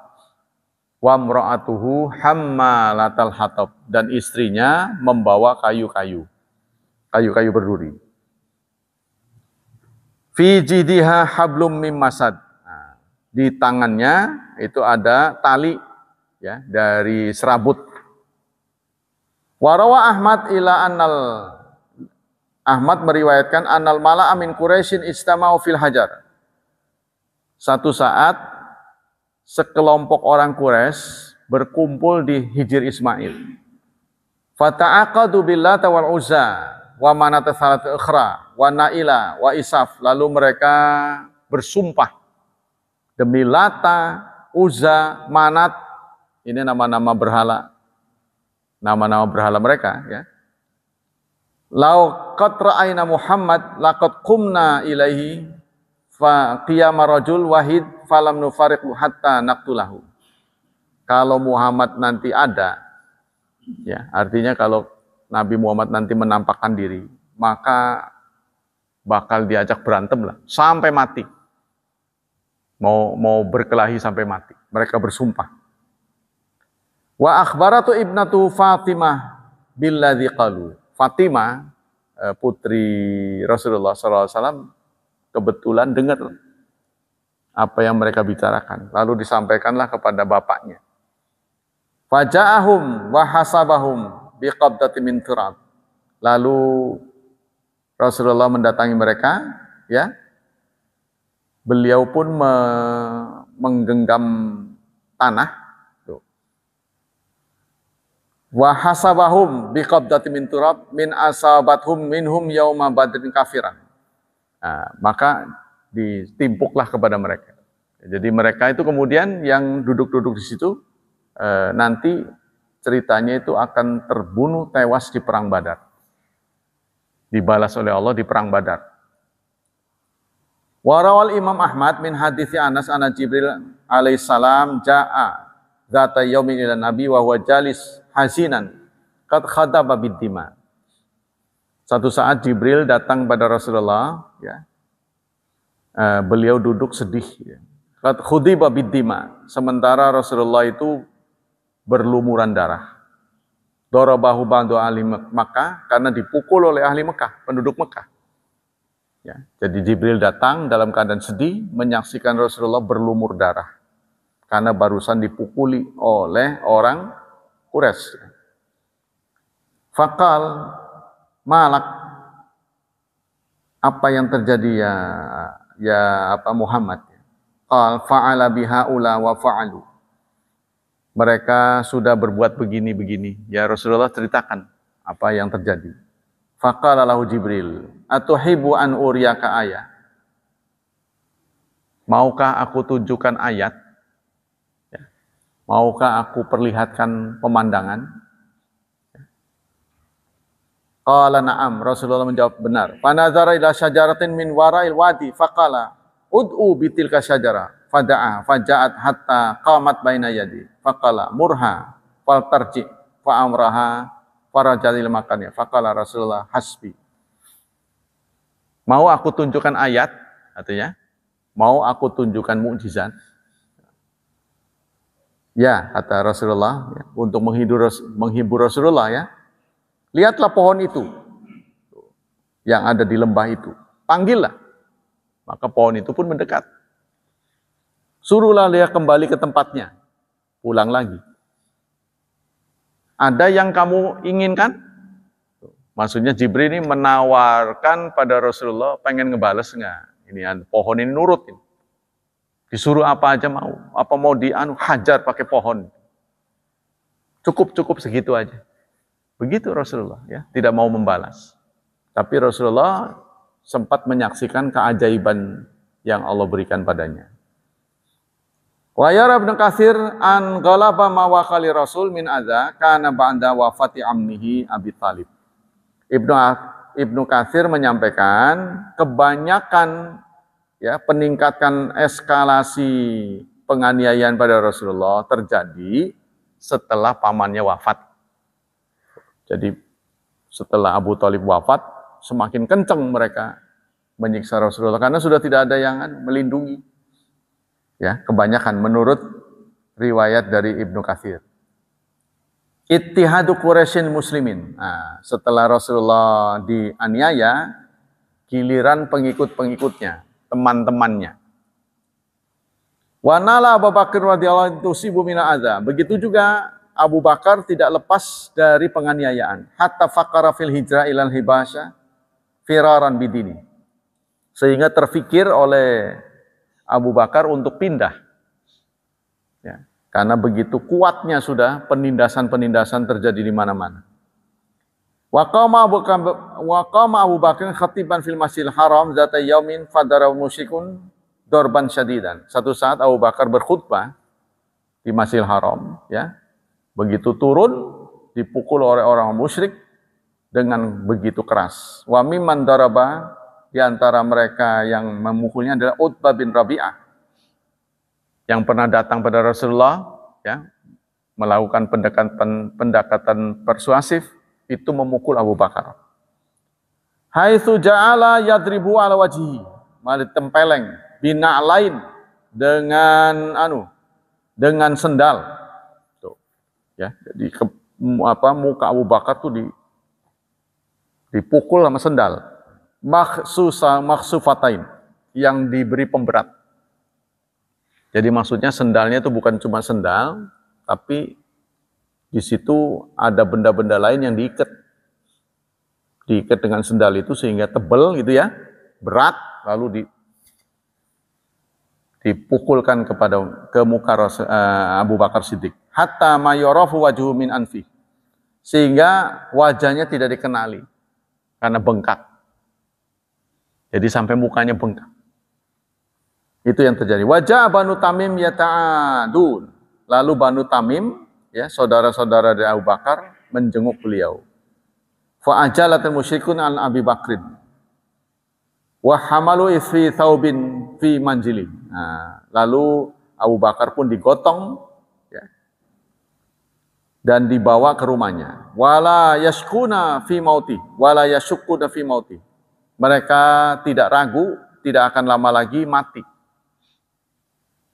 wa mra'atuhu hammalatal hatab, dan istrinya membawa kayu-kayu berduri. Fi jidiha hablum mim masad. Nah, di tangannya itu ada tali, ya, dari serabut. Warawa Ahmad ila annal, Ahmad meriwayatkan annal mala'a min Quraisyin istama'u fil hajar. Satu saat sekelompok orang Quraisy berkumpul di Hijr Ismail. Fata'aqadu billata wal uzza wa manata salatu ukhra wa naila wa isaf. Lalu mereka bersumpah demi Lata, Uzza, Manat. Ini nama-nama berhala. Nama-nama berhala mereka, ya. Lau qad ra'ayna Muhammad laqad qumna ilaihi fa qiyama rajul wahid falam nufariqu hatta naqtulahu. Kalau Muhammad nanti ada, ya, artinya kalau Nabi Muhammad nanti menampakkan diri, maka bakal diajak berantem lah sampai mati. Mau berkelahi sampai mati. Mereka bersumpah. Wa akhbaratu ibnatu Fatimah billadzi qalu Fatimah, putri Rasulullah SAW, kebetulan dengar apa yang mereka bicarakan. Lalu disampaikanlah kepada bapaknya. Faja'ahum wa hasabahum biqabdatin min turab. Lalu Rasulullah mendatangi mereka, ya. Beliau pun menggenggam tanah. Wa hasabahum biqabdatin min turab min asabathum minhum yauma badrin kafiran. Nah, maka ditimpuklah kepada mereka. Jadi mereka itu kemudian yang duduk-duduk di situ nanti ceritanya itu akan terbunuh tewas di perang Badar. Dibalas oleh Allah di perang Badar. Warawal Imam Ahmad min hadithi Anas anna Jibril alaihissalam ja'a zata yaumin ila Nabi wa huwa jalis hasinan qad khadaba biddima. Satu saat Jibril datang pada Rasulullah, ya. Beliau duduk sedih, ya. Qad khudiba biddima, sementara Rasulullah itu berlumuran darah. Darabahu ba'du ahli Makkah, karena dipukul oleh ahli Mekah, penduduk Mekah. Ya, jadi Jibril datang dalam keadaan sedih menyaksikan Rasulullah berlumur darah karena barusan dipukuli oleh orang Quraisy. Faqal malak, apa yang terjadi ya Muhammad? Qal fa'ala bihaula wa fa'alu. Mereka sudah berbuat begini-begini. Ya Rasulullah, ceritakan apa yang terjadi. Faqala lahu Jibril, atuhibbu an uriyaka ayat? Maukah aku tunjukkan ayat? Ya. Maukah aku perlihatkan pemandangan? Qala na'am, Rasulullah menjawab benar. Fanazara ila syajaratin min wara'il wadi faqala ud'u bitilka syajarah. Fada'a faja'at hatta qamat baina yadi faqala murha faltarji fa'amraha farajalil makannya faqala Rasulullah hasbi. Mau aku tunjukkan ayat, artinya mau aku tunjukkan mukjizat? Ya, kata Rasulullah, ya, untuk menghibur Rasulullah, ya. Lihatlah pohon itu yang ada di lembah itu, panggillah. Maka pohon itu pun mendekat. Suruhlah dia kembali ke tempatnya. Pulang lagi. Ada yang kamu inginkan? Maksudnya Jibril ini menawarkan pada Rasulullah, pengen ngebales enggak? Ini pohon ini nurut. Disuruh apa aja mau. Apa mau hajar pakai pohon. Cukup segitu aja. Begitu Rasulullah, ya, tidak mau membalas. Tapi Rasulullah sempat menyaksikan keajaiban yang Allah berikan padanya. Wa yara Ibnu Katsir an ghalaba ma waqali Rasul min adza kana ba'da wafati ammihi Abi Thalib. Ibnu Katsir menyampaikan kebanyakan, ya, peningkatan eskalasi penganiayaan pada Rasulullah terjadi setelah pamannya wafat. Jadi setelah Abu Thalib wafat, semakin kencang mereka menyiksa Rasulullah karena sudah tidak ada yang melindungi. Ya, kebanyakan menurut riwayat dari Ibnu Katsir. Ittihadu Quraisyin muslimin. Nah, setelah Rasulullah dianiaya, giliran pengikut-pengikutnya, teman-temannya. Wa nala Abu Bakar radhiyallahu anhu tusibu mina adza. Begitu juga Abu Bakar tidak lepas dari penganiayaan. Hatta faqara fil hijrah ilal Hibasyah firaran bidini. Sehingga terfikir oleh Abu Bakar untuk pindah. Ya, karena begitu kuatnya sudah penindasan-penindasan terjadi di mana-mana. Wa qama Abu Bakar khatiban fil Masjidil Haram zata yaumin fadara musyrikun dorban syadidan. Satu saat Abu Bakar berkhutbah di Masjidil Haram, ya. Begitu turun dipukul oleh orang musyrik dengan begitu keras. Wa mimman daraba, di antara mereka yang memukulnya adalah Utbah bin Rabi'ah yang pernah datang pada Rasulullah, ya, melakukan pendekatan persuasif, itu memukul Abu Bakar. Haitsu ja'ala yadribu ala wajhihi, malah ditempeleng bina'lain dengan sendal. Tuh, ya, jadi muka Abu Bakar tuh dipukul sama sendal. Makhsufatain, yang diberi pemberat. Jadi maksudnya sendalnya itu bukan cuma sendal, tapi di situ ada benda-benda lain yang diikat. Diikat dengan sendal itu sehingga tebal gitu ya, berat, lalu dipukulkan ke muka Abu Bakar Siddiq. Hatta mayurafu wajhu min anfi. Sehingga wajahnya tidak dikenali karena bengkak. Jadi sampai mukanya bengkak. Itu yang terjadi. Wajah Banu Tamim yata'adun. Lalu Banu Tamim, ya, saudara-saudara dari Abu Bakar menjenguk beliau. Fa ajalatul musyrikun an Abi Bakrin. Wa hamalu fi thawbin fi manjili. Nah, lalu Abu Bakar pun digotong, ya, dan dibawa ke rumahnya. Wala yashkuna fi mauti, wala yashukuna fi mauti. Mereka tidak ragu, tidak akan lama lagi mati.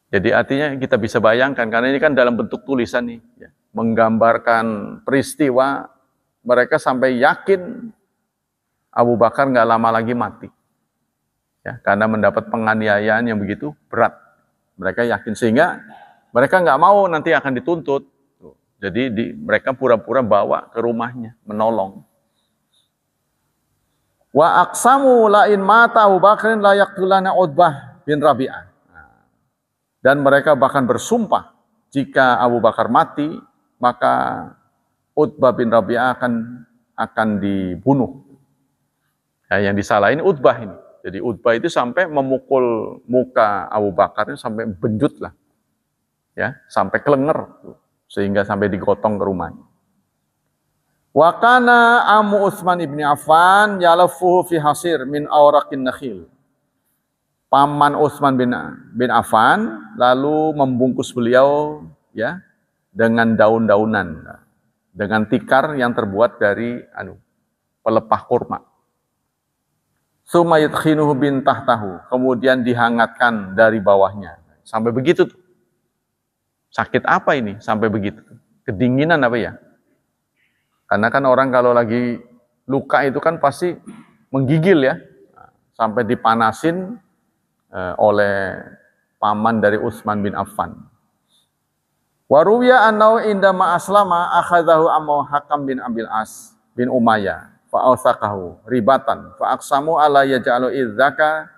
Jadi artinya kita bisa bayangkan, karena ini kan dalam bentuk tulisan nih, ya, menggambarkan peristiwa mereka sampai yakin Abu Bakar nggak lama lagi mati. Ya, karena mendapat penganiayaan yang begitu berat. Mereka yakin, sehingga mereka nggak mau nanti akan dituntut. Jadi mereka pura-pura bawa ke rumahnya, menolong. Wa aqsamu lain mata Abu Bakrin la yaqtulana Utbah bin Rabi'ah. Dan mereka bahkan bersumpah, jika Abu Bakar mati, maka Utbah bin Rabi'ah akan dibunuh. Ya, yang disalahin Utbah ini. Jadi Utbah itu sampai memukul muka Abu Bakar sampai benjut lah, ya, sampai kelenger, sehingga sampai digotong ke rumahnya. Wa kana amu Utsman ibn Affan yalafuhu fi hasir min awraqin nakhil. Paman Utsman bin Affan lalu membungkus beliau, ya, dengan daun-daunan, dengan tikar yang terbuat dari pelepah kurma. Summa yudkhinuhu bin tahtahu, kemudian dihangatkan dari bawahnya. Sampai begitu tuh. Sakit apa ini sampai begitu? Kedinginan apa ya? Karena kan orang kalau lagi luka itu kan pasti menggigil ya. Sampai dipanasin oleh paman dari Utsman bin Affan. Waruwiya annau indama aslama akhadahu amau Hakam bin Abil As bin Umayyah fa'awsaqahu ribatan fa'aqsamu ala yaj'alu idzaka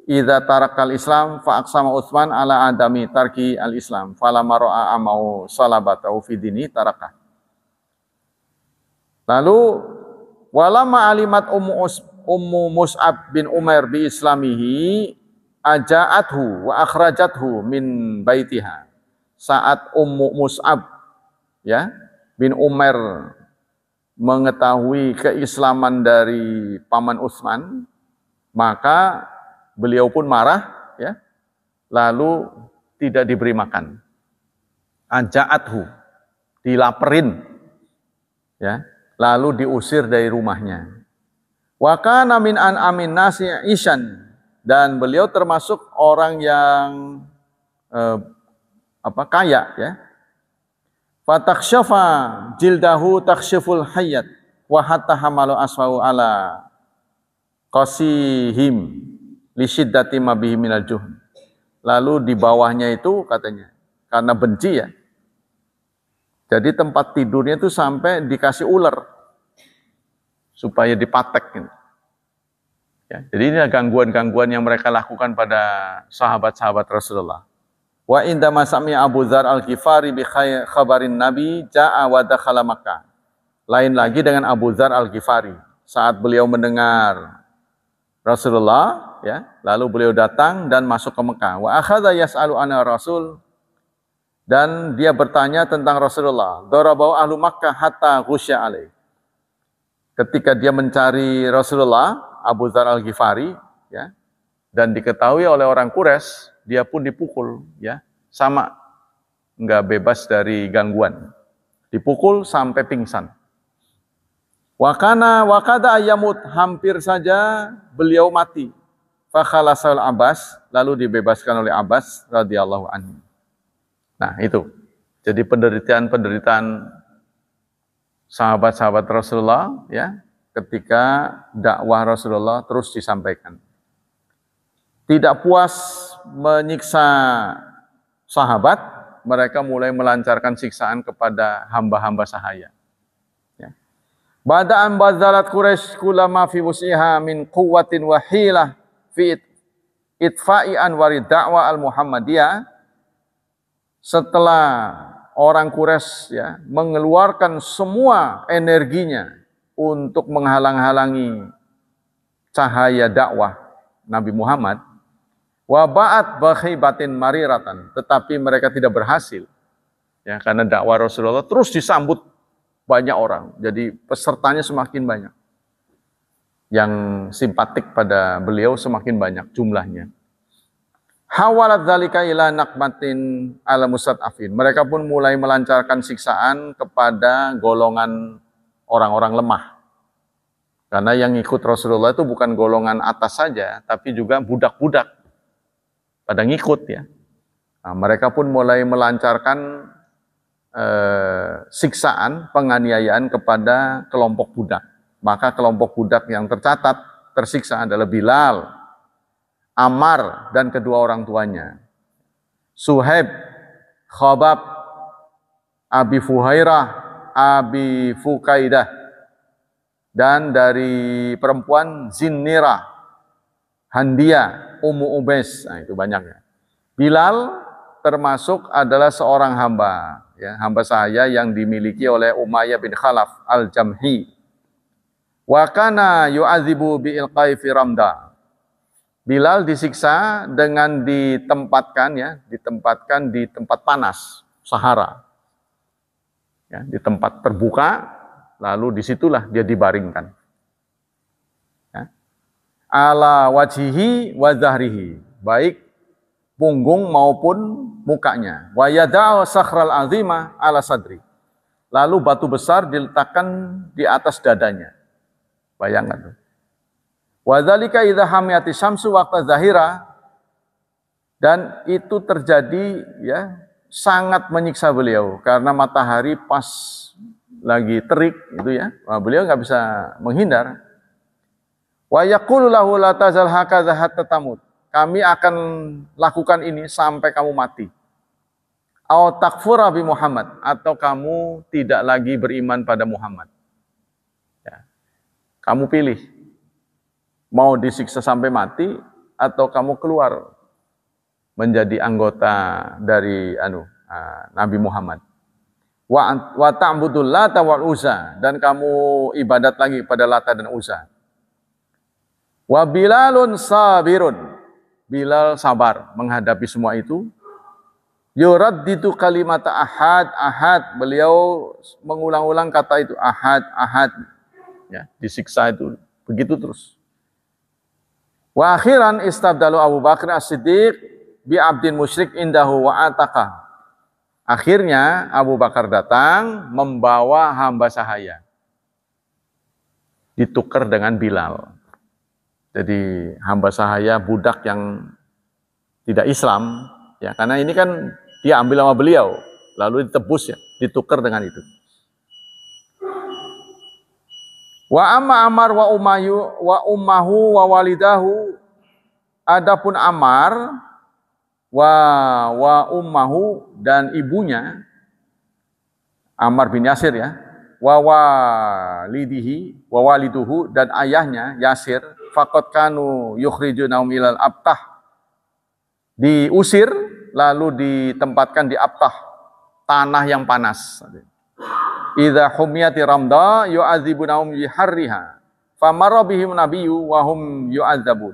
idza tarakal Islam fa'aqsama Utsman ala adami tarki al-Islam falamma ra'a amau salabatahu fi dini tarakah. Lalu walamma alimat ummu Mus'ab bin Umair bi islamihi aja'athu wa akhrajathu min baitiha. Saat Ummu Mus'ab, ya, bin Umair mengetahui keislaman dari paman Utsman, maka beliau pun marah, ya, lalu tidak diberi makan. Aja'athu, dilaperin, ya, lalu diusir dari rumahnya. Wa kana min an'amin nasi isyan, dan beliau termasuk orang yang kaya, ya. Fatakshafa jildahu takshiful hayyat wa hatta hamalu asfau ala qasihim li syiddati ma bihi minal juhn. Lalu di bawahnya itu katanya karena benci, ya. Jadi tempat tidurnya itu sampai dikasih ular supaya dipatek gitu. Ya, jadi ini gangguan-gangguan yang mereka lakukan pada sahabat-sahabat Rasulullah. Wa inda masami Abu Dzar Al-Ghifari bi khabarin Nabi ja'a wa dakhala Makkah. Lain lagi dengan Abu Dzar Al-Ghifari. Saat beliau mendengar Rasulullah, ya, lalu beliau datang dan masuk ke Mekah. Wa akhadha yas'alu anna Rasul, dan dia bertanya tentang Rasulullah. Darabau ahlu Makkah hatta ghusya alaih. Ketika dia mencari Rasulullah, Abu Dzar Al-Ghifari, ya, dan diketahui oleh orang Quraisy, dia pun dipukul, ya, sama, nggak bebas dari gangguan, dipukul sampai pingsan. Wakada ayamut, hampir saja beliau mati. Fakhalasal Abbas, lalu dibebaskan oleh Abbas radhiyallahu anhu. Nah itu, jadi penderitaan-penderitaan sahabat-sahabat Rasulullah, ya, ketika dakwah Rasulullah terus disampaikan. Tidak puas menyiksa sahabat, mereka mulai melancarkan siksaan kepada hamba-hamba sahaya. Ya. Bada'an bazalat Quraisy kulama fi wus'iha min quwwatin wa hilah fi itfa'i anwari da'wa al-Muhammadiyah. Setelah orang Quraisy ya mengeluarkan semua energinya untuk menghalang-halangi cahaya dakwah Nabi Muhammad, wa ba'at bakhibatin mariratan, tetapi mereka tidak berhasil. Ya, karena dakwah Rasulullah terus disambut banyak orang. Jadi pesertanya semakin banyak. Yang simpatik pada beliau semakin banyak jumlahnya. Hawalat dzalika ila naqmatin ala mustad'afin. Mereka pun mulai melancarkan siksaan kepada golongan orang-orang lemah. Karena yang ikut Rasulullah itu bukan golongan atas saja, tapi juga budak-budak pada ngikut ya. Nah, mereka pun mulai melancarkan siksaan, penganiayaan kepada kelompok budak. Maka kelompok budak yang tercatat tersiksa adalah Bilal, Ammar dan kedua orang tuanya, Suhaib, Khabab, Abi Fuhairah, Abi Fukaidah, dan dari perempuan Zinnirah, Handia, Ummu Ubais. Nah, itu banyaknya. Bilal termasuk adalah seorang hamba, ya, hamba sahaya yang dimiliki oleh Umayyah bin Khalaf al-Jamhi. Wa kana yu'adzibu bi ilqai fi ramda. Bilal disiksa dengan ditempatkan di tempat panas, Sahara. Ya, di tempat terbuka, lalu disitulah dia dibaringkan. Ya. Ala wajihi wa zahrihi, baik punggung maupun mukanya. Wa yada'u sakhral azimah ala sadri. Lalu batu besar diletakkan di atas dadanya. Bayangkan tuh. Wa dzalika idza hamiyati syamsu waqta zahira, dan itu terjadi ya sangat menyiksa beliau karena matahari pas lagi terik itu ya. Nah, beliau nggak bisa menghindar. Wa yaqulu lahu la tazal hakadza hatta tamut. Kami akan lakukan ini sampai kamu mati. Au takfura bi Muhammad, atau kamu tidak lagi beriman pada Muhammad. Ya. Kamu pilih. Mau disiksa sampai mati atau kamu keluar menjadi anggota dari Nabi Muhammad. Wa ta'budul Lata wal Uzza, dan kamu ibadat lagi pada Lata dan Uzza. Wa Bilalun sabirun. Bilal sabar menghadapi semua itu. Yuraddidu kalimata ahad. Beliau mengulang-ulang kata itu ahad. Ya, disiksa itu begitu terus. Wa akhiran istabdalu Abu Bakar As-Siddiq bi abdin musyrik indahu wa ataqah. Akhirnya Abu Bakar datang membawa hamba sahaya. Ditukar dengan Bilal. Jadi hamba sahaya budak yang tidak Islam, ya, karena ini kan dia ambil sama beliau, lalu ditebus ya, ditukar dengan itu. Wa amma Ammar wa ummahu wa walidahu, adapun Ammar wa ummahu dan ibunya, Ammar bin Yasir ya, wa waliduhu dan ayahnya Yasir, faqad kanu yukhrijunahum ilal abtah, diusir lalu ditempatkan di abtah, tanah yang panas. Idza humiyati ramda yu'adzibunahum biharriha famarra bihim nabiyyu wa hum yu'adzabun.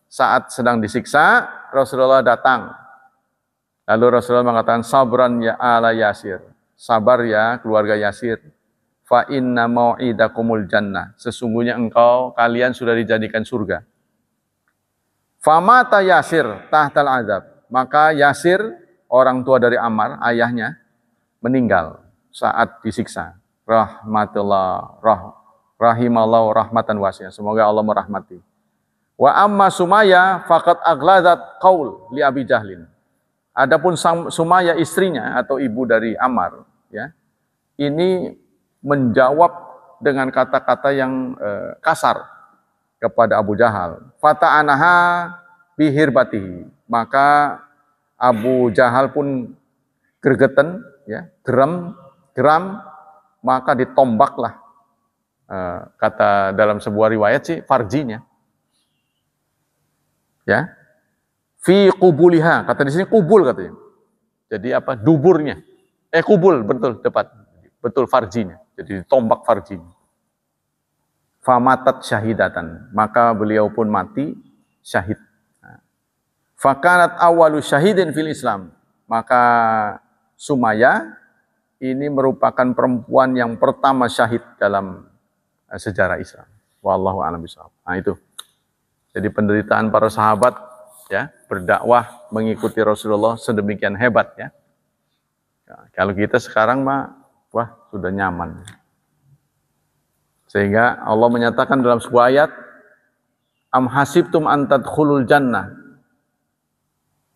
Saat sedang disiksa, Rasulullah datang. Lalu Rasulullah mengatakan, sabran ya ala Yasir. Sabar ya keluarga Yasir. Fa inna mau'idakumul jannah. Sesungguhnya kalian sudah dijadikan surga. Famata Yasir tahtal azab. Maka Yasir, orang tua dari Ammar, ayahnya, meninggal saat disiksa. Rahimallahu rahmatan wasi'ah. Semoga Allah merahmati. Wa amma Sumayyah faqad aghladat qaul li Abi Jahlin. Adapun Sumayyah istrinya atau ibu dari Ammar, ya, ini menjawab dengan kata-kata yang kasar kepada Abu Jahal. Fata'anaha bihirbatihi. Maka Abu Jahal pun gergeten, ya, geram, maka ditombaklah. Kata dalam sebuah riwayat sih farjinya. Ya. Fi qubuliha, kata di sini kubul katanya. Jadi apa? Duburnya. Kubul, betul, tepat. Betul farjinya. Jadi ditombak farjinya. Famatat syahidatan, maka beliau pun mati syahid. Fakanat awalu syahidin fil Islam, maka Sumayyah ini merupakan perempuan yang pertama syahid dalam sejarah Islam. Wallahu a'lam bishawab. Nah itu. Jadi penderitaan para sahabat ya, berdakwah mengikuti Rasulullah sedemikian hebat ya. Kalau kita sekarang mah wah sudah nyaman. Sehingga Allah menyatakan dalam sebuah ayat, am hasibtum an tadkhulul jannah.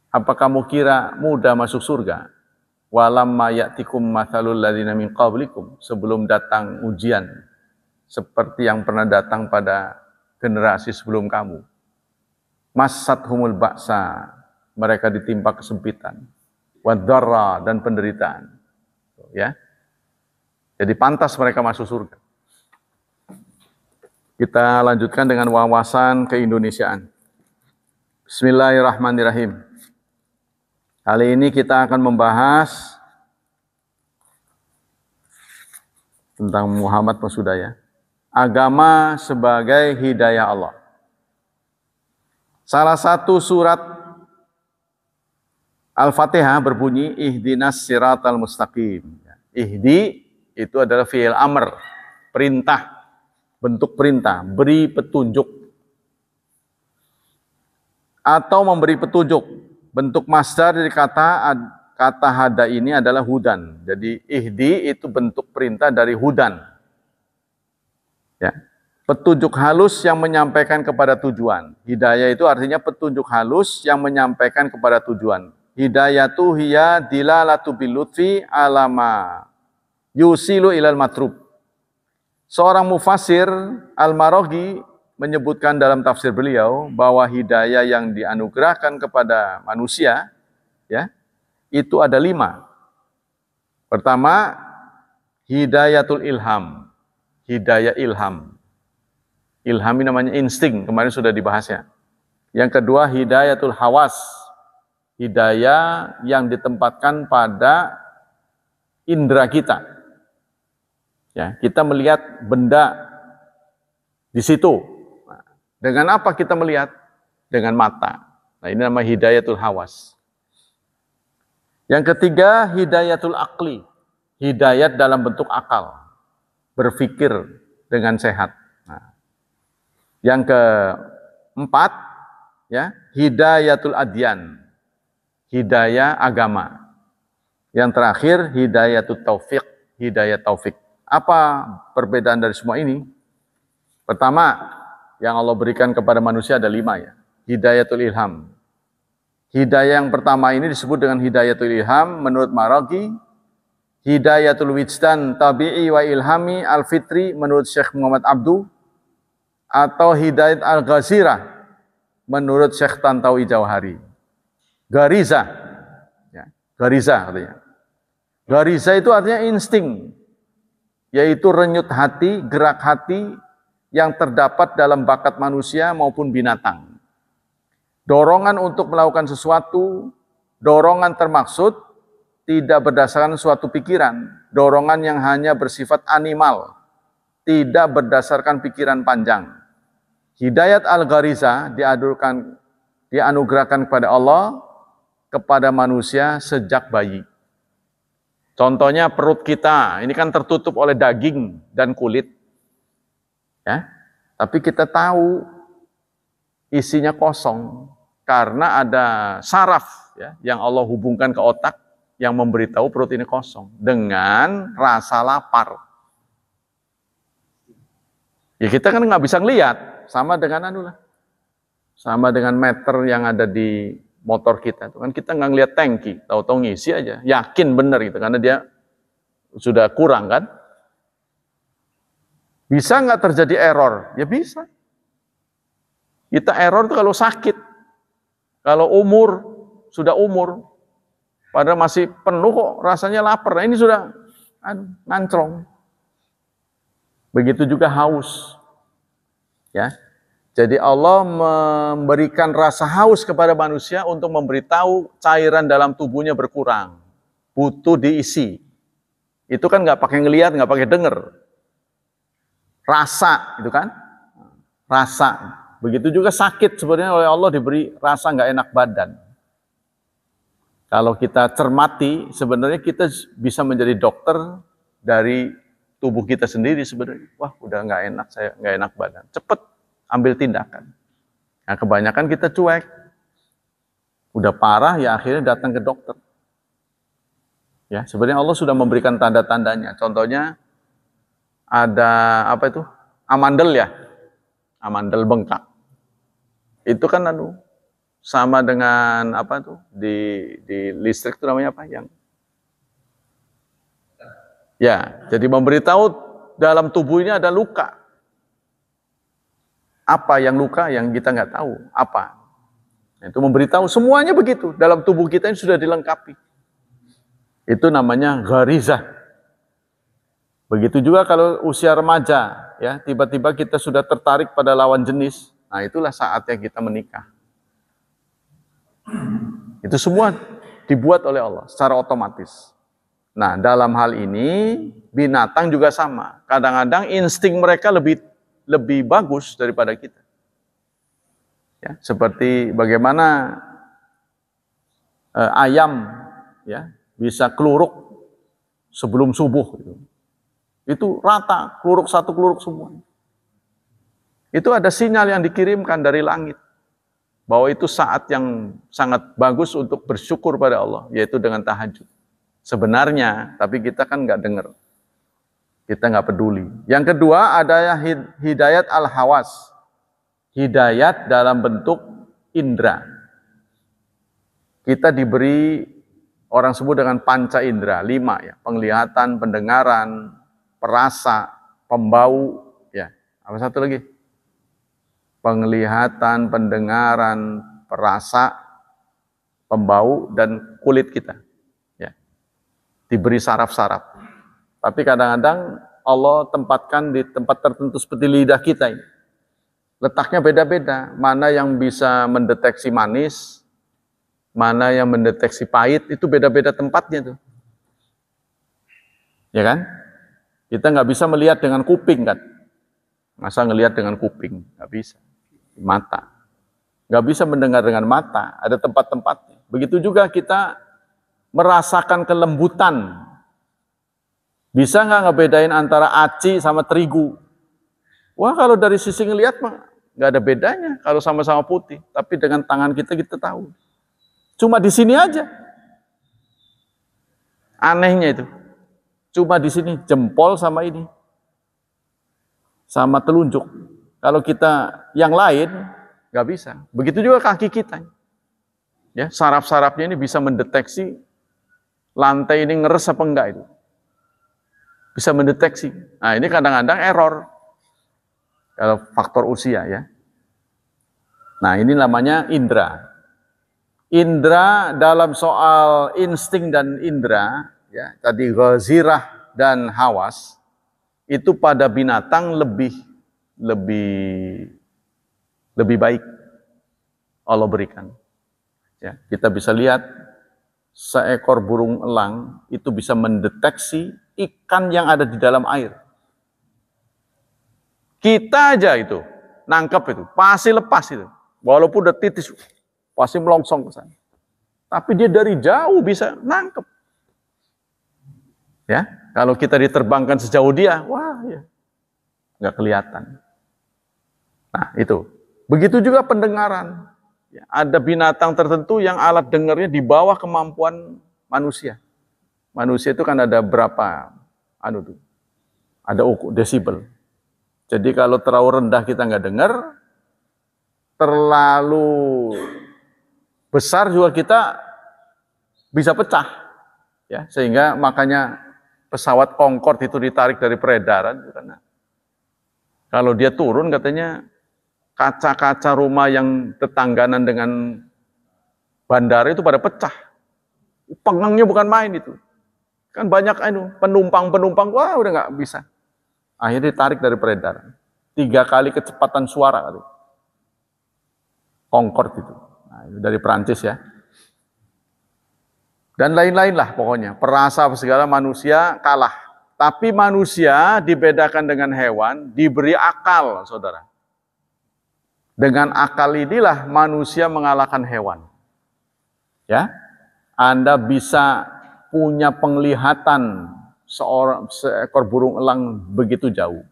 Apa kamu kira mudah masuk surga? Walamma ya'tikum mathalul ladzina min qablikum, sebelum datang ujian seperti yang pernah datang pada generasi sebelum kamu. Massathumul ba'sa, mereka ditimpa kesempitan, wadharra, dan penderitaan. Ya. Jadi pantas mereka masuk surga. Kita lanjutkan dengan wawasan keindonesiaan. Bismillahirrahmanirrahim. Kali ini kita akan membahas tentang Muhammad sudah ya. Agama sebagai hidayah Allah. Salah satu surat Al-Fatihah berbunyi ihdinas siratal mustaqim. Ihdi itu adalah fi'il amr, perintah. Bentuk perintah, beri petunjuk atau memberi petunjuk. Bentuk masdar dari kata hada ini adalah hudan. Jadi ihdi itu bentuk perintah dari hudan. Ya. Petunjuk halus yang menyampaikan kepada tujuan. Hidayah itu artinya petunjuk halus yang menyampaikan kepada tujuan. Hidayatu hiya dilalatu bil lutfi alama yusilu ilal matrub. Seorang mufassir Al-Maraghi menyebutkan dalam tafsir beliau bahwa hidayah yang dianugerahkan kepada manusia ya, itu ada 5. Pertama, hidayatul ilham. Hidayah ilham. Ilham ini namanya insting, kemarin sudah dibahas ya. Yang kedua, hidayatul hawas. Hidayah yang ditempatkan pada indera kita. Ya, kita melihat benda di situ. Dengan apa kita melihat? Dengan mata. Nah, ini nama hidayatul hawas. Yang ketiga, hidayatul aqli. Hidayat dalam bentuk akal. Berpikir dengan sehat. Nah, yang keempat, ya, hidayatul adyan. Hidayah agama. Yang terakhir, hidayatul taufik. Hidayah taufik. Apa perbedaan dari semua ini? Pertama, yang Allah berikan kepada manusia ada 5 ya. Hidayatul ilham. Hidayah yang pertama ini disebut dengan hidayatul ilham menurut Maraghi. Hidayatul wijdan tabi'i wa ilhami al-fitri menurut Syekh Muhammad Abdu. Atau hidayat al-ghazirah menurut Syekh Tantawi Jauhari. Gariza. Ya, gariza artinya. Gariza itu artinya insting. Yaitu renyut hati, gerak hati yang terdapat dalam bakat manusia maupun binatang. Dorongan untuk melakukan sesuatu, dorongan termaksud tidak berdasarkan suatu pikiran, dorongan yang hanya bersifat animal, tidak berdasarkan pikiran panjang. Hidayat al-ghariza dianugerahkan kepada Allah, kepada manusia sejak bayi. Contohnya perut kita, ini kan tertutup oleh daging dan kulit. Ya. Tapi kita tahu isinya kosong karena ada saraf ya, yang Allah hubungkan ke otak yang memberitahu perut ini kosong dengan rasa lapar. Ya kita kan nggak bisa ngelihat, sama dengan sama dengan meter yang ada di motor kita itu kan kita nggak ngeliat tangki, tahu-tahu ngisi aja, yakin bener gitu karena dia sudah kurang kan. Bisa nggak terjadi error? Ya bisa. Kita error itu kalau sakit, kalau sudah umur, padahal masih penuh kok rasanya lapar. Nah, ini sudah nganclong. Begitu juga haus. Ya. Jadi Allah memberikan rasa haus kepada manusia untuk memberitahu cairan dalam tubuhnya berkurang. Butuh diisi. Itu kan nggak pakai ngelihat, nggak pakai denger. Rasa, itu kan? Rasa. Begitu juga sakit sebenarnya oleh Allah diberi rasa nggak enak badan. Kalau kita cermati, sebenarnya kita bisa menjadi dokter dari tubuh kita sendiri sebenarnya. Wah, udah nggak enak, saya nggak enak badan. Cepet ambil tindakan. Nah, kebanyakan kita cuek. Udah parah, ya akhirnya datang ke dokter. Ya, sebenarnya Allah sudah memberikan tanda-tandanya. Contohnya ada apa itu? Amandel ya. Amandel bengkak. Itu kan sama dengan apa tuh di listrik itu namanya apa yang ya, jadi memberitahu dalam tubuh ini ada luka. Apa yang luka yang kita nggak tahu apa. Itu memberitahu semuanya begitu dalam tubuh kita ini sudah dilengkapi. Itu namanya gharizah. Begitu juga kalau usia remaja, ya tiba-tiba kita sudah tertarik pada lawan jenis. Nah, itulah saatnya kita menikah. Itu semua dibuat oleh Allah secara otomatis. Nah, dalam hal ini binatang juga sama. Kadang-kadang insting mereka lebih bagus daripada kita. Ya, seperti bagaimana ayam ya bisa keluruk sebelum subuh gitu. Itu rata, keluruk satu keluruk semua. Itu ada sinyal yang dikirimkan dari langit bahwa itu saat yang sangat bagus untuk bersyukur pada Allah, yaitu dengan tahajud. Sebenarnya, tapi kita kan nggak dengar. Kita nggak peduli. Yang kedua ada hidayat al-hawas. Hidayat dalam bentuk indera. Kita diberi, orang sebut dengan panca indera, 5 ya. Penglihatan, pendengaran, perasa, pembau, ya. Apa satu lagi? Penglihatan, pendengaran, perasa, pembau, dan kulit kita. Ya. Diberi saraf-saraf. Tapi kadang-kadang Allah tempatkan di tempat tertentu seperti lidah kita ini. Letaknya beda-beda. Mana yang bisa mendeteksi manis, mana yang mendeteksi pahit, itu beda-beda tempatnya tuh. Ya kan? Kita nggak bisa melihat dengan kuping kan? Masa ngelihat dengan kuping? Nggak bisa. Mata. Nggak bisa mendengar dengan mata. Ada tempat-tempatnya. Begitu juga kita merasakan kelembutan. Bisa nggak ngebedain antara aci sama terigu? Wah, kalau dari sisi ngelihat mah nggak ada bedanya kalau sama-sama putih. Tapi dengan tangan kita tahu. Cuma di sini aja. Anehnya itu. Cuma di sini jempol sama ini. Sama telunjuk. Kalau kita yang lain nggak bisa. Begitu juga kaki kita. Ya, saraf-sarafnya ini bisa mendeteksi lantai ini ngeres apa enggak itu. Bisa mendeteksi. Nah, ini kadang-kadang error. Kalau faktor usia ya. Nah, ini namanya indera. Indera dalam soal insting dan indera, ya, tadi ghazirah dan hawas, itu pada binatang lebih baik Allah berikan. Ya, kita bisa lihat seekor burung elang itu bisa mendeteksi ikan yang ada di dalam air. Kita aja itu nangkep itu, pasti lepas itu. Walaupun udah titis, pasti melongsong ke sana. Tapi dia dari jauh bisa nangkep. Ya, kalau kita diterbangkan sejauh dia, wah ya, nggak kelihatan. Nah itu. Begitu juga pendengaran. Ya, ada binatang tertentu yang alat dengarnya di bawah kemampuan manusia. Manusia itu kan ada berapa? Ada desibel. Jadi kalau terlalu rendah kita nggak dengar, terlalu besar juga kita bisa pecah. Ya, sehingga makanya pesawat Concorde itu ditarik dari peredaran karena Kalau dia turun katanya kaca-kaca rumah yang tetangganan dengan bandara itu pada pecah. Pengangnya bukan main itu. Kan banyak penumpang-penumpang, wah udah nggak bisa. Akhirnya ditarik dari peredaran. 3 kali kecepatan suara kali. Concorde itu. Nah, itu dari Perancis ya. Dan lain-lain lah pokoknya. Perasa segala manusia kalah. Tapi manusia dibedakan dengan hewan, diberi akal, saudara. Dengan akal inilah manusia mengalahkan hewan. Ya, Anda bisa punya penglihatan seekor burung elang begitu jauh.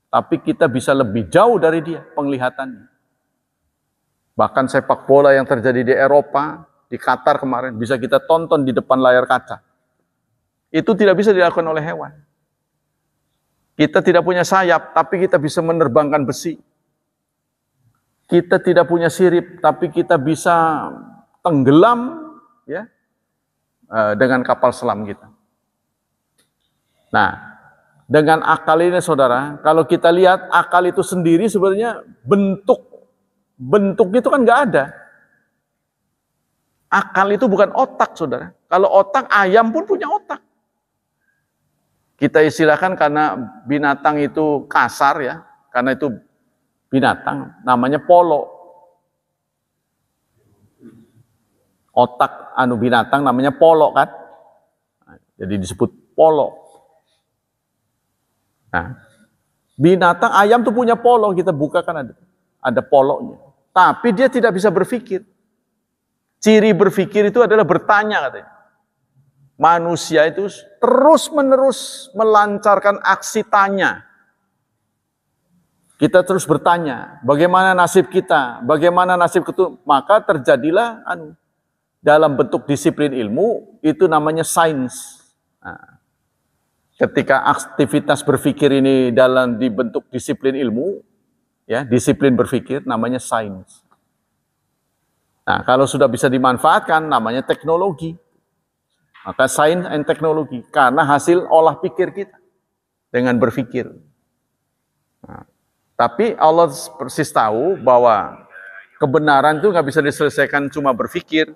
Tapi kita bisa lebih jauh dari dia penglihatannya. Bahkan sepak bola yang terjadi di Eropa, di Qatar kemarin, bisa kita tonton di depan layar kaca. Itu tidak bisa dilakukan oleh hewan. Kita tidak punya sayap, tapi kita bisa menerbangkan besi. Kita tidak punya sirip, tapi kita bisa tenggelam ya dengan kapal selam kita. Nah, dengan akal ini saudara, kalau kita lihat akal itu sendiri sebenarnya bentuknya itu kan nggak ada. Akal itu bukan otak, saudara. Kalau otak, ayam pun punya otak. Kita istilahkan karena binatang itu kasar ya, karena itu binatang, namanya polo. Otak binatang namanya polo kan. Jadi disebut polo. Nah, binatang ayam tuh punya polo, kita buka kan ada polonya. Tapi dia tidak bisa berpikir. Ciri berpikir itu adalah bertanya katanya. Manusia itu terus-menerus melancarkan aksi tanya. Kita terus bertanya, bagaimana nasib kita? Bagaimana nasib keturunan? Maka terjadilah dalam bentuk disiplin ilmu, itu namanya sains. Nah, ketika aktivitas berpikir ini di bentuk disiplin ilmu, ya, disiplin berpikir namanya sains. Nah, kalau sudah bisa dimanfaatkan namanya teknologi. Maka sains and teknologi, karena hasil olah pikir kita dengan berpikir. Nah, tapi Allah persis tahu bahwa kebenaran itu nggak bisa diselesaikan cuma berpikir.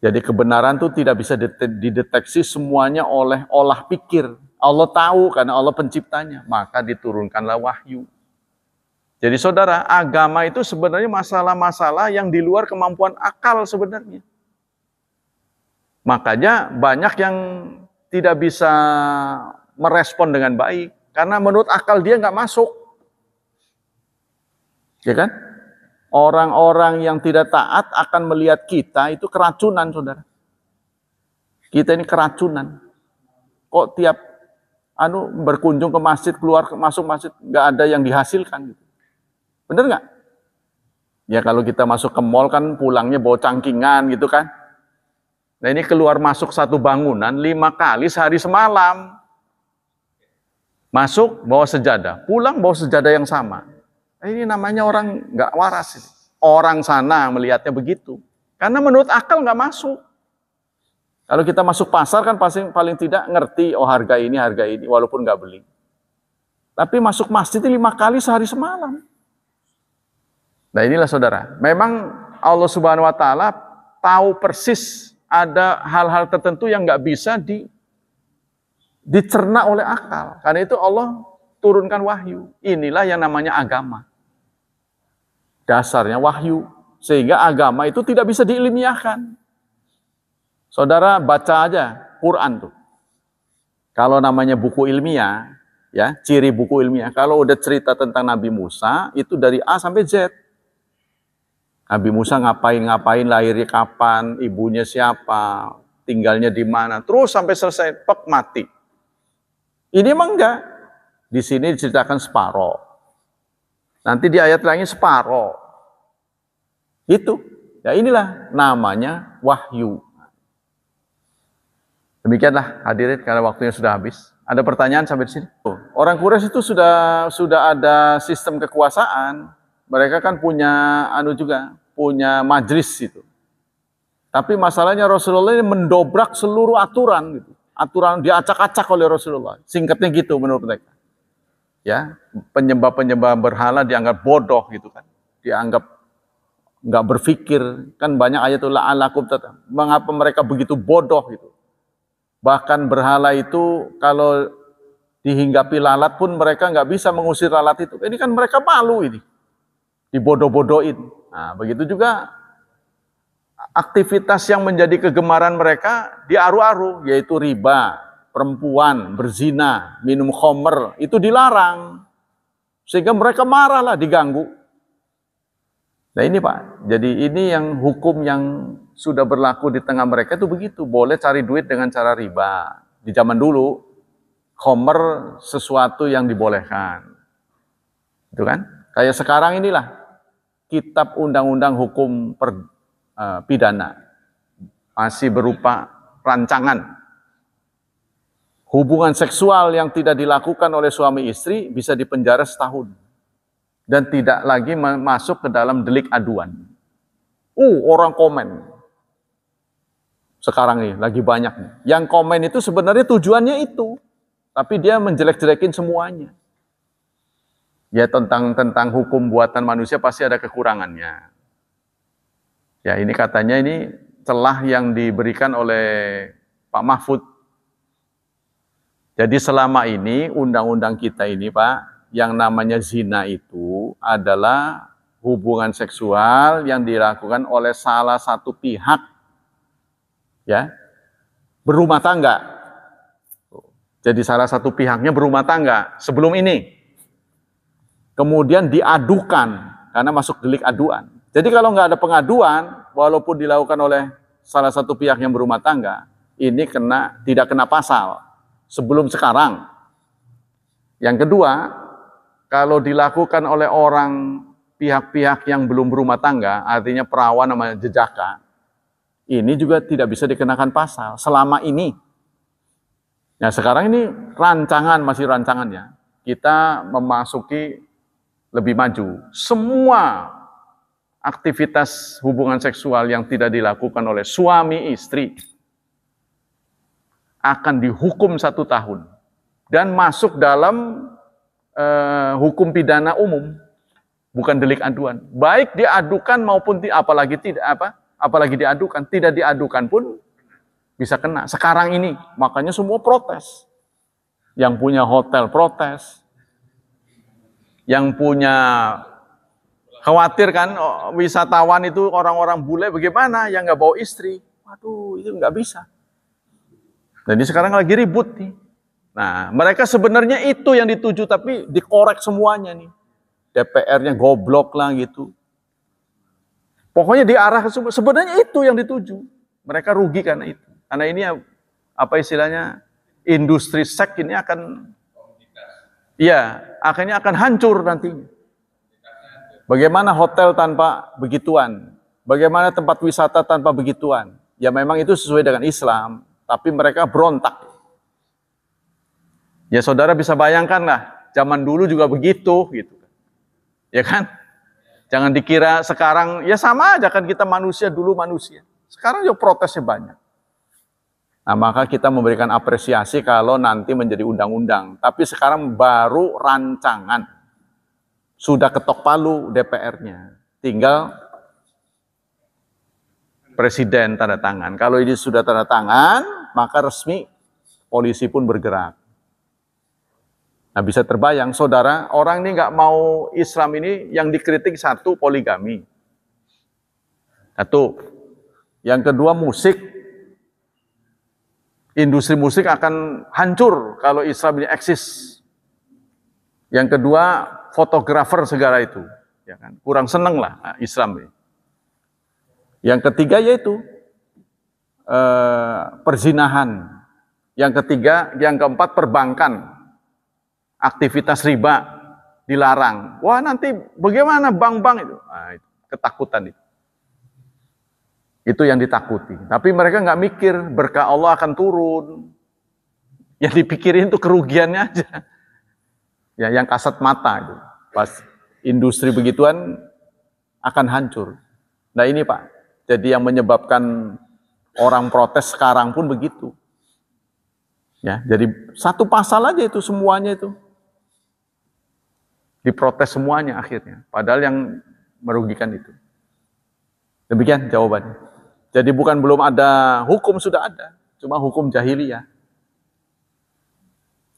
Jadi kebenaran itu tidak bisa dideteksi semuanya oleh olah pikir. Allah tahu karena Allah penciptanya, maka diturunkanlah wahyu. Jadi saudara, agama itu sebenarnya masalah-masalah yang di luar kemampuan akal sebenarnya. Makanya banyak yang tidak bisa merespon dengan baik, karena menurut akal dia nggak masuk. Ya kan? Orang-orang yang tidak taat akan melihat kita itu keracunan, saudara. Kita ini keracunan. Kok tiap berkunjung ke masjid, masuk masjid, nggak ada yang dihasilkan. Bener nggak? Ya kalau kita masuk ke mall kan pulangnya bawa cangkingan gitu kan. Nah ini keluar masuk satu bangunan 5 kali sehari semalam. Masuk bawa sejadah, pulang bawa sejadah yang sama. Ini namanya orang nggak waras. Orang sana melihatnya begitu. Karena menurut akal nggak masuk. Kalau kita masuk pasar kan pasti paling tidak ngerti, oh harga ini, walaupun nggak beli. Tapi masuk masjid 5 kali sehari semalam. Nah inilah saudara, memang Allah Subhanahu Wa Taala tahu persis ada hal-hal tertentu yang nggak bisa dicerna oleh akal. Karena itu Allah turunkan wahyu. Inilah yang namanya agama. Dasarnya wahyu. Sehingga agama itu tidak bisa diilmiahkan. Saudara baca aja Quran tuh. Kalau namanya buku ilmiah, ya, ciri buku ilmiah. Kalau udah cerita tentang Nabi Musa, itu dari A sampai Z. Nabi Musa ngapain, lahirnya kapan, ibunya siapa, tinggalnya di mana, terus sampai selesai, mati. Ini emang enggak. Di sini diceritakan separoh. Nanti di ayat lainnya separoh. Itu. Ya inilah namanya wahyu. Demikianlah hadirin karena waktunya sudah habis. Ada pertanyaan sampai di sini? Orang Quraisy itu sudah ada sistem kekuasaan. Mereka kan punya punya majlis itu. Tapi masalahnya Rasulullah ini mendobrak seluruh aturan gitu. aturan diacak-acak oleh Rasulullah. Singkatnya gitu menurut mereka. Ya, penyembah-penyembah berhala dianggap bodoh gitu kan. Dianggap nggak berpikir. Kan banyak ayatullah alakum, mengapa mereka begitu bodoh gitu. Bahkan berhala itu kalau dihinggapi lalat pun mereka nggak bisa mengusir lalat itu. Ini kan mereka malu ini. Dibodoh-bodohin. Nah, begitu juga aktivitas yang menjadi kegemaran mereka diaru-aru, yaitu riba, perempuan, berzina, minum khamr, itu dilarang. Sehingga mereka marah lah, diganggu. Nah ini Pak, jadi ini yang hukum yang sudah berlaku di tengah mereka itu begitu. Boleh cari duit dengan cara riba. Di zaman dulu, khamr sesuatu yang dibolehkan. Itu kan? Kayak sekarang inilah, kitab undang-undang hukum pidana masih berupa rancangan. Hubungan seksual yang tidak dilakukan oleh suami istri bisa dipenjara setahun dan tidak lagi masuk ke dalam delik aduan. Orang komen sekarang ini lagi banyak nih. Yang komen itu sebenarnya tujuannya itu, tapi dia menjelek-jelekin semuanya. Ya tentang hukum buatan manusia pasti ada kekurangannya. Ya ini katanya ini celah yang diberikan oleh Pak Mahfud. Jadi selama ini undang-undang kita ini Pak, yang namanya zina itu adalah hubungan seksual yang dilakukan oleh salah satu pihak, ya, berumah tangga. Jadi salah satu pihaknya berumah tangga sebelum ini. Kemudian diadukan, karena masuk delik aduan. Jadi kalau nggak ada pengaduan, walaupun dilakukan oleh salah satu pihak yang berumah tangga, ini tidak kena pasal sebelum sekarang. Yang kedua, kalau dilakukan oleh orang pihak-pihak yang belum berumah tangga, artinya perawan sama jejaka, ini juga tidak bisa dikenakan pasal selama ini. Nah sekarang ini masih rancangannya. Kita memasuki lebih maju. Semua aktivitas hubungan seksual yang tidak dilakukan oleh suami istri akan dihukum 1 tahun dan masuk dalam hukum pidana umum, bukan delik aduan. Baik diadukan maupun apalagi diadukan, tidak diadukan pun bisa kena. Sekarang ini makanya semua protes. Yang punya hotel protes. Yang punya khawatir kan wisatawan itu orang-orang bule bagaimana yang nggak bawa istri. Waduh, itu nggak bisa. Jadi sekarang lagi ribut nih. Nah, mereka sebenarnya itu yang dituju, tapi dikorek semuanya nih. DPR-nya goblok lah gitu. Pokoknya diarah ke semua. Sebenarnya itu yang dituju. Mereka rugi karena itu. Karena ini apa istilahnya, industri seks ini akan, ya, akhirnya akan hancur nantinya. Bagaimana hotel tanpa begituan? Bagaimana tempat wisata tanpa begituan? Ya memang itu sesuai dengan Islam, tapi mereka berontak. Ya saudara bisa bayangkan lah, zaman dulu juga begitu, gitu. Ya kan? Jangan dikira sekarang, ya sama aja kan kita manusia, dulu manusia. Sekarang juga protesnya banyak. Nah maka kita memberikan apresiasi kalau nanti menjadi undang-undang. Tapi sekarang baru rancangan. Sudah ketok palu DPR-nya. Tinggal Presiden tanda tangan. Kalau ini sudah tanda tangan, maka resmi polisi pun bergerak. Nah bisa terbayang, saudara, orang ini nggak mau Islam ini yang dikritik satu, poligami. Satu. Yang kedua, musik. Industri musik akan hancur kalau Islam ini eksis. Yang kedua, fotografer segala itu. Ya kan? Kurang seneng lah Islam ini. Yang ketiga yaitu perzinahan. Yang ketiga, yang keempat perbankan. Aktivitas riba dilarang. Wah nanti bagaimana bank-bank itu? Nah, ketakutan itu. Itu yang ditakuti. Tapi mereka nggak mikir berkah Allah akan turun. Yang dipikirin itu kerugiannya aja. Ya, yang kasat mata itu. Pas industri begituan akan hancur. Nah ini Pak. Jadi yang menyebabkan orang protes sekarang pun begitu. Ya, jadi satu pasal aja itu semuanya itu diprotes semuanya akhirnya. Padahal yang merugikan itu. Demikian jawabannya. Jadi bukan belum ada hukum, sudah ada, cuma hukum jahiliyah.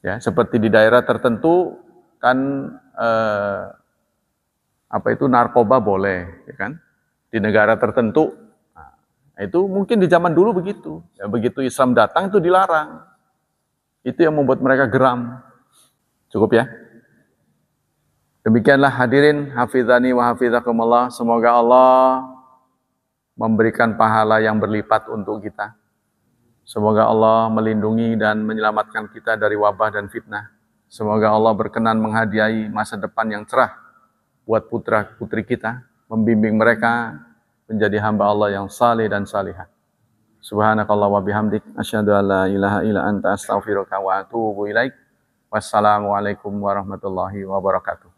Ya, seperti di daerah tertentu kan apa itu narkoba boleh, ya kan? Di negara tertentu. Nah, itu mungkin di zaman dulu begitu. Ya, begitu Islam datang itu dilarang. Itu yang membuat mereka geram. Cukup ya. Demikianlah hadirin, hafizani wa hafizakumullah. Semoga Allah memberikan pahala yang berlipat untuk kita. Semoga Allah melindungi dan menyelamatkan kita dari wabah dan fitnah. Semoga Allah berkenan menghadiahi masa depan yang cerah buat putra-putri kita, membimbing mereka menjadi hamba Allah yang saleh dan salihah. Subhanakallah wa bihamdik, asyhadu an la ilaha illa anta astaghfiruka wa atubu ilaik. Wassalamualaikum warahmatullahi wabarakatuh.